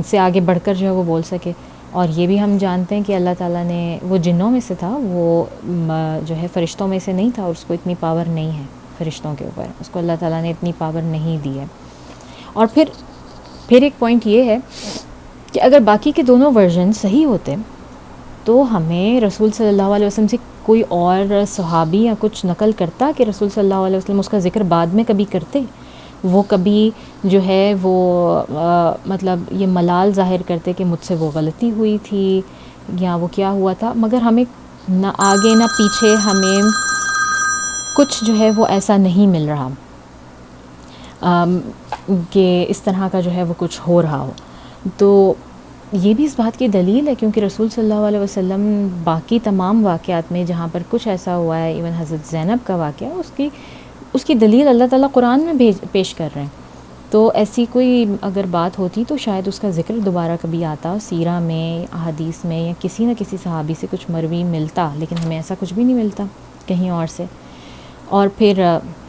سے آگے بڑھ کر جو ہے وہ بول سکے، اور یہ بھی ہم جانتے ہیں کہ اللہ تعالیٰ نے، وہ جنوں میں سے تھا، وہ جو ہے فرشتوں میں سے نہیں تھا، اور اس کو اتنی پاور نہیں ہے فرشتوں کے اوپر، اس کو اللہ تعالیٰ نے اتنی پاور نہیں دی ہے۔ اور پھر ایک پوائنٹ یہ ہے کہ اگر باقی کے دونوں ورژن صحیح ہوتے تو ہمیں رسول صلی اللہ علیہ وسلم سے کوئی اور صحابی یا کچھ نقل کرتا کہ رسول صلی اللہ علیہ وسلم اس کا ذکر بعد میں کبھی کرتے، وہ کبھی جو ہے وہ مطلب یہ ملال ظاہر کرتے کہ مجھ سے وہ غلطی ہوئی تھی یا وہ کیا ہوا تھا، مگر ہمیں نہ آگے نہ پیچھے ہمیں کچھ جو ہے وہ ایسا نہیں مل رہا کہ اس طرح کا جو ہے وہ کچھ ہو رہا ہو۔ تو یہ بھی اس بات کی دلیل ہے کیونکہ رسول صلی اللہ علیہ وسلم باقی تمام واقعات میں جہاں پر کچھ ایسا ہوا ہے، ایون حضرت زینب کا واقعہ، اس کی دلیل اللہ تعالیٰ قرآن میں پیش کر رہے ہیں، تو ایسی کوئی اگر بات ہوتی تو شاید اس کا ذکر دوبارہ کبھی آتا سیرہ میں، احادیث میں، یا کسی نہ کسی صحابی سے کچھ مروی ملتا، لیکن ہمیں ایسا کچھ بھی نہیں ملتا کہیں اور سے۔ اور پھر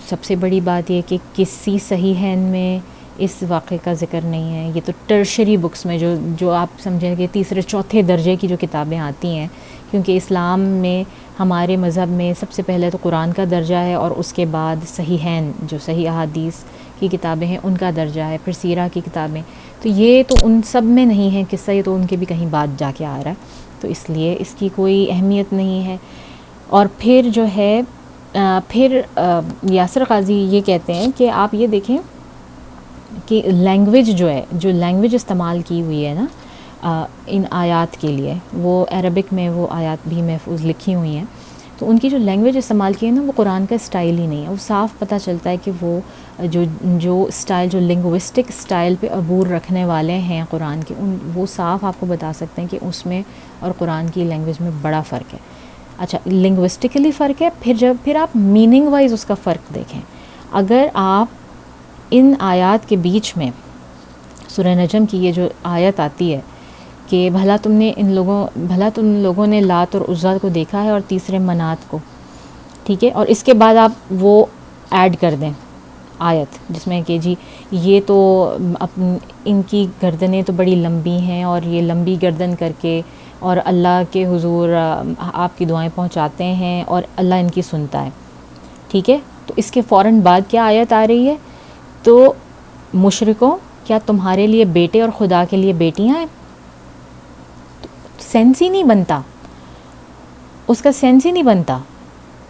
سب سے بڑی بات یہ کہ کسی صحیحین میں اس واقعے کا ذکر نہیں ہے، یہ تو ٹرشری بکس میں جو آپ سمجھیں کہ تیسرے چوتھے درجے کی جو کتابیں آتی ہیں، کیونکہ اسلام میں ہمارے مذہب میں سب سے پہلے تو قرآن کا درجہ ہے، اور اس کے بعد صحیحین جو صحیح احادیث کی کتابیں ہیں ان کا درجہ ہے، پھر سیرہ کی کتابیں، تو یہ تو ان سب میں نہیں ہے قصہ، یہ تو ان کے بھی کہیں بعد جا کے آ رہا ہے، تو اس لیے اس کی کوئی اہمیت نہیں ہے۔ اور پھر جو ہے پھر یاسر قاضی یہ کہتے ہیں کہ آپ یہ دیکھیں کہ لینگویج جو لینگویج استعمال کی ہوئی ہے نا ان آیات کے لیے، وہ عربک میں وہ آیات بھی محفوظ لکھی ہوئی ہیں، تو ان کی جو لینگویج استعمال کی ہے نا وہ قرآن کا اسٹائل ہی نہیں ہے، وہ صاف پتہ چلتا ہے کہ وہ جو اسٹائل، جو لنگوسٹک اسٹائل پہ عبور رکھنے والے ہیں قرآن کے، وہ صاف آپ کو بتا سکتے ہیں کہ اس میں اور قرآن کی لینگویج میں بڑا فرق ہے۔ اچھا، لنگوسٹکلی فرق ہے، پھر آپ میننگ وائز اس کا فرق دیکھیں، اگر آپ ان آیات کے بیچ میں سورہ نجم کی یہ جو آیت آتی ہے کہ بھلا تم لوگوں نے لات اور عزیٰ کو دیکھا ہے اور تیسرے منات کو، ٹھیک ہے، اور اس کے بعد آپ وہ ایڈ کر دیں آیت جس میں کہ جی یہ تو ان کی گردنیں تو بڑی لمبی ہیں اور یہ لمبی گردن کر کے اور اللہ کے حضور آپ کی دعائیں پہنچاتے ہیں اور اللہ ان کی سنتا ہے، ٹھیک ہے، تو اس کے فوراً بعد کیا آیت آ رہی ہے؟ تو مشرکوں، کیا تمہارے لیے بیٹے اور خدا کے لیے بیٹیاں ہیں؟ سینس ہی نہیں بنتا، اس کا سینس ہی نہیں بنتا.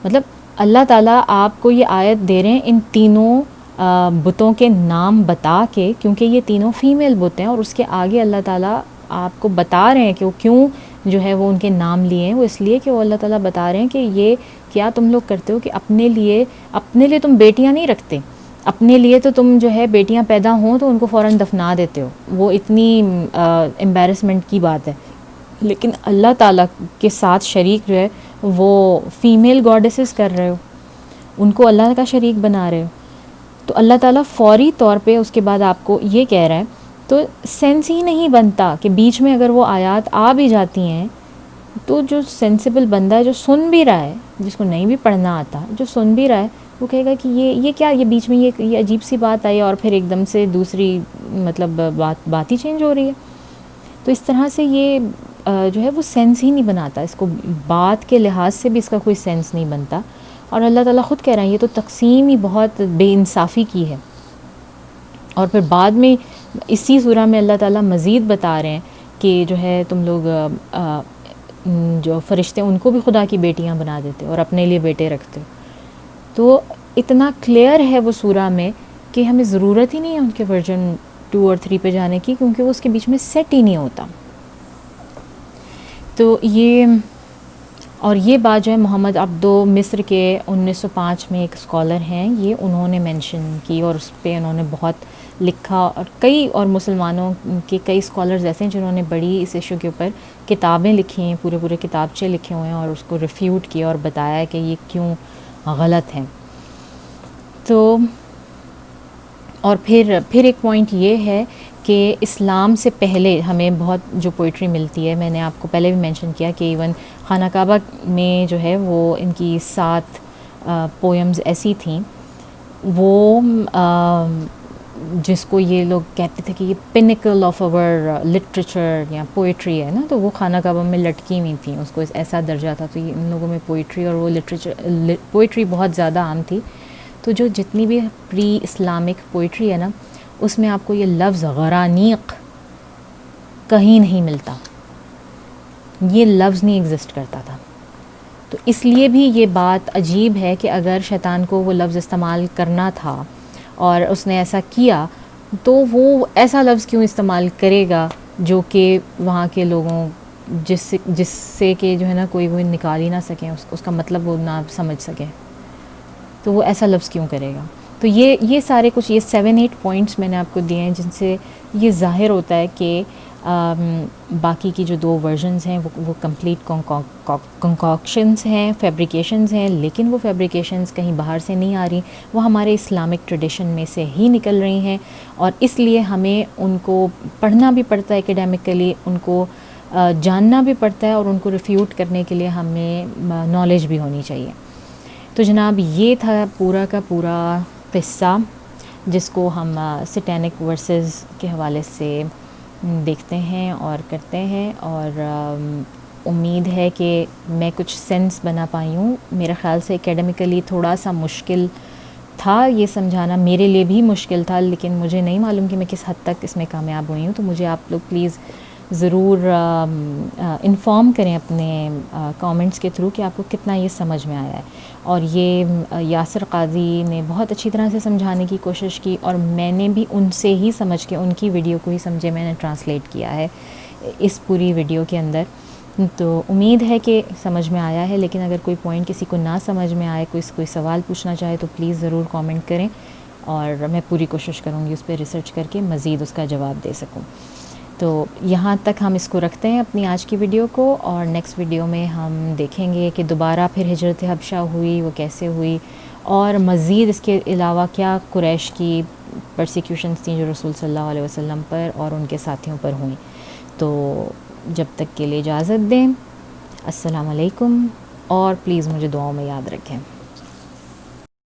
مطلب اللہ تعالیٰ آپ کو یہ آیت دے رہے ہیں ان تینوں بتوں کے نام بتا کے، کیونکہ یہ تینوں فیمیل بت ہیں، اور اس کے آگے اللہ تعالیٰ آپ کو بتا رہے ہیں کہ وہ کیوں جو ہے وہ ان کے نام لیے ہیں. وہ اس لیے کہ وہ اللہ تعالیٰ بتا رہے ہیں کہ یہ کیا تم لوگ کرتے ہو کہ اپنے لیے تم بیٹیاں نہیں رکھتے، اپنے لیے تو تم جو ہے بیٹیاں پیدا ہوں تو ان کو فوراً دفنا دیتے ہو، وہ اتنی امبیرسمنٹ کی بات ہے. لیکن اللہ تعالیٰ کے ساتھ شریک جو ہے وہ فیمیل گاڈیسز کر رہے ہو، ان کو اللہ کا شریک بنا رہے ہو. تو اللہ تعالیٰ فوری طور پہ اس کے بعد آپ کو یہ کہہ رہا ہے. تو سینس ہی نہیں بنتا کہ بیچ میں اگر وہ آیات آ بھی جاتی ہیں تو جو سینسیبل بندہ ہے، جو سن بھی رہا ہے، جس کو نہیں بھی پڑھنا آتا، جو سن بھی رہا ہے، وہ کہے گا کہ یہ کیا، یہ بیچ میں یہ عجیب سی بات آئی اور پھر ایک دم سے دوسری مطلب بات ہی چینج ہو رہی ہے. تو اس طرح سے یہ جو ہے وہ سینس ہی نہیں بناتا، اس کو بات کے لحاظ سے بھی اس کا کوئی سینس نہیں بنتا. اور اللہ تعالیٰ خود کہہ رہے ہیں یہ تو تقسیم ہی بہت بے انصافی کی ہے. اور پھر بعد میں اسی سورہ میں اللہ تعالیٰ مزید بتا رہے ہیں کہ جو ہے تم لوگ جو فرشتے ان کو بھی خدا کی بیٹیاں بنا دیتے ہو اور اپنے لیے بیٹے رکھتے ہو. تو اتنا کلیئر ہے وہ سورہ میں کہ ہمیں ضرورت ہی نہیں ہے ان کے ورژن 2 اور 3 پہ جانے کی، کیونکہ وہ اس کے بیچ میں سیٹ ہی نہیں ہوتا. تو یہ بات جو ہے محمد عبدو مصر کے 1905 میں ایک اسکالر ہیں، یہ انہوں نے مینشن کی اور اس پہ انہوں نے بہت لکھا. اور کئی اور مسلمانوں کے کئی اسکالرز ایسے ہیں جنہوں نے بڑی اس ایشو کے اوپر کتابیں لکھی ہیں، پورے کتابچے لکھے ہوئے ہیں اور اس کو ریفیوٹ کیا اور بتایا ہے کہ یہ کیوں غلط ہے. تو اور پھر ایک پوائنٹ یہ ہے کہ اسلام سے پہلے ہمیں بہت جو پوئٹری ملتی ہے، میں نے آپ کو پہلے بھی مینشن کیا کہ ایون خانہ کعبہ میں جو ہے وہ ان کی 7 پوئمز ایسی تھیں، وہ جس کو یہ لوگ کہتے تھے کہ یہ پینیکل آف اوور لٹریچر یا پوئٹری ہے نا، تو وہ خانہ کعبہ میں لٹکی ہوئی تھیں، اس کو ایسا درجہ تھا. تو یہ ان لوگوں میں پوئٹری اور وہ پوئٹری بہت زیادہ عام تھی. تو جو جتنی بھی پری اسلامک پوئٹری ہے نا، اس میں آپ کو یہ لفظ غرانیق کہیں نہیں ملتا، یہ لفظ نہیں ایگزسٹ کرتا تھا. تو اس لیے بھی یہ بات عجیب ہے کہ اگر شیطان کو وہ لفظ استعمال کرنا تھا اور اس نے ایسا کیا، تو وہ ایسا لفظ کیوں استعمال کرے گا جو کہ وہاں کے لوگوں جس سے کہ جو ہے نا کوئی وہ نکال ہی نہ سکیں، اس کا مطلب وہ نہ سمجھ سکیں، تو وہ ایسا لفظ کیوں کرے گا. تو یہ سارے کچھ یہ 7-8 پوائنٹس میں نے آپ کو دیے ہیں جن سے یہ ظاہر ہوتا ہے کہ باقی کی جو 2 ورژنز ہیں وہ کمپلیٹ کنکاکشنز ہیں، فیبریکیشنز ہیں. لیکن وہ فیبریکیشنز کہیں باہر سے نہیں آ رہی، وہ ہمارے اسلامک ٹریڈیشن میں سے ہی نکل رہی ہیں. اور اس لیے ہمیں ان کو پڑھنا بھی پڑتا ہے اکیڈیمکلی، ان کو جاننا بھی پڑتا ہے، اور ان کو ریفیوٹ کرنے کے لیے ہمیں نالج بھی ہونی چاہیے. تو جناب یہ تھا پورا کا پورا قصہ جس کو ہم سیٹینک ورسز کے حوالے سے دیکھتے ہیں اور کرتے ہیں. اور امید ہے کہ میں کچھ سینس بنا پائی ہوں. میرے خیال سے اکیڈیمکلی تھوڑا سا مشکل تھا یہ سمجھانا، میرے لیے بھی مشکل تھا، لیکن مجھے نہیں معلوم کہ میں کس حد تک اس میں کامیاب ہوئی ہوں. تو مجھے آپ لوگ پلیز ضرور انفارم کریں اپنے کامنٹس کے تھرو کہ آپ کو کتنا یہ سمجھ میں آیا ہے. اور یہ یاسر قاضی نے بہت اچھی طرح سے سمجھانے کی کوشش کی، اور میں نے بھی ان سے ہی سمجھ کے ان کی ویڈیو کو ہی سمجھے میں نے ٹرانسلیٹ کیا ہے اس پوری ویڈیو کے اندر. تو امید ہے کہ سمجھ میں آیا ہے. لیکن اگر کوئی پوائنٹ کسی کو نہ سمجھ میں آئے، کوئی سوال پوچھنا چاہے تو پلیز ضرور کامنٹ کریں، اور میں پوری کوشش کروں گی اس پہ ریسرچ کر کے مزید اس کا جواب دے سکوں. تو یہاں تک ہم اس کو رکھتے ہیں اپنی آج کی ویڈیو کو، اور نیکسٹ ویڈیو میں ہم دیکھیں گے کہ دوبارہ پھر ہجرت حبشہ ہوئی، وہ کیسے ہوئی، اور مزید اس کے علاوہ کیا قریش کی پرسیکیوشنز تھیں جو رسول صلی اللہ علیہ وسلم پر اور ان کے ساتھیوں پر ہوئیں. تو جب تک کے لیے اجازت دیں. السلام علیکم، اور پلیز مجھے دعاؤں میں یاد رکھیں.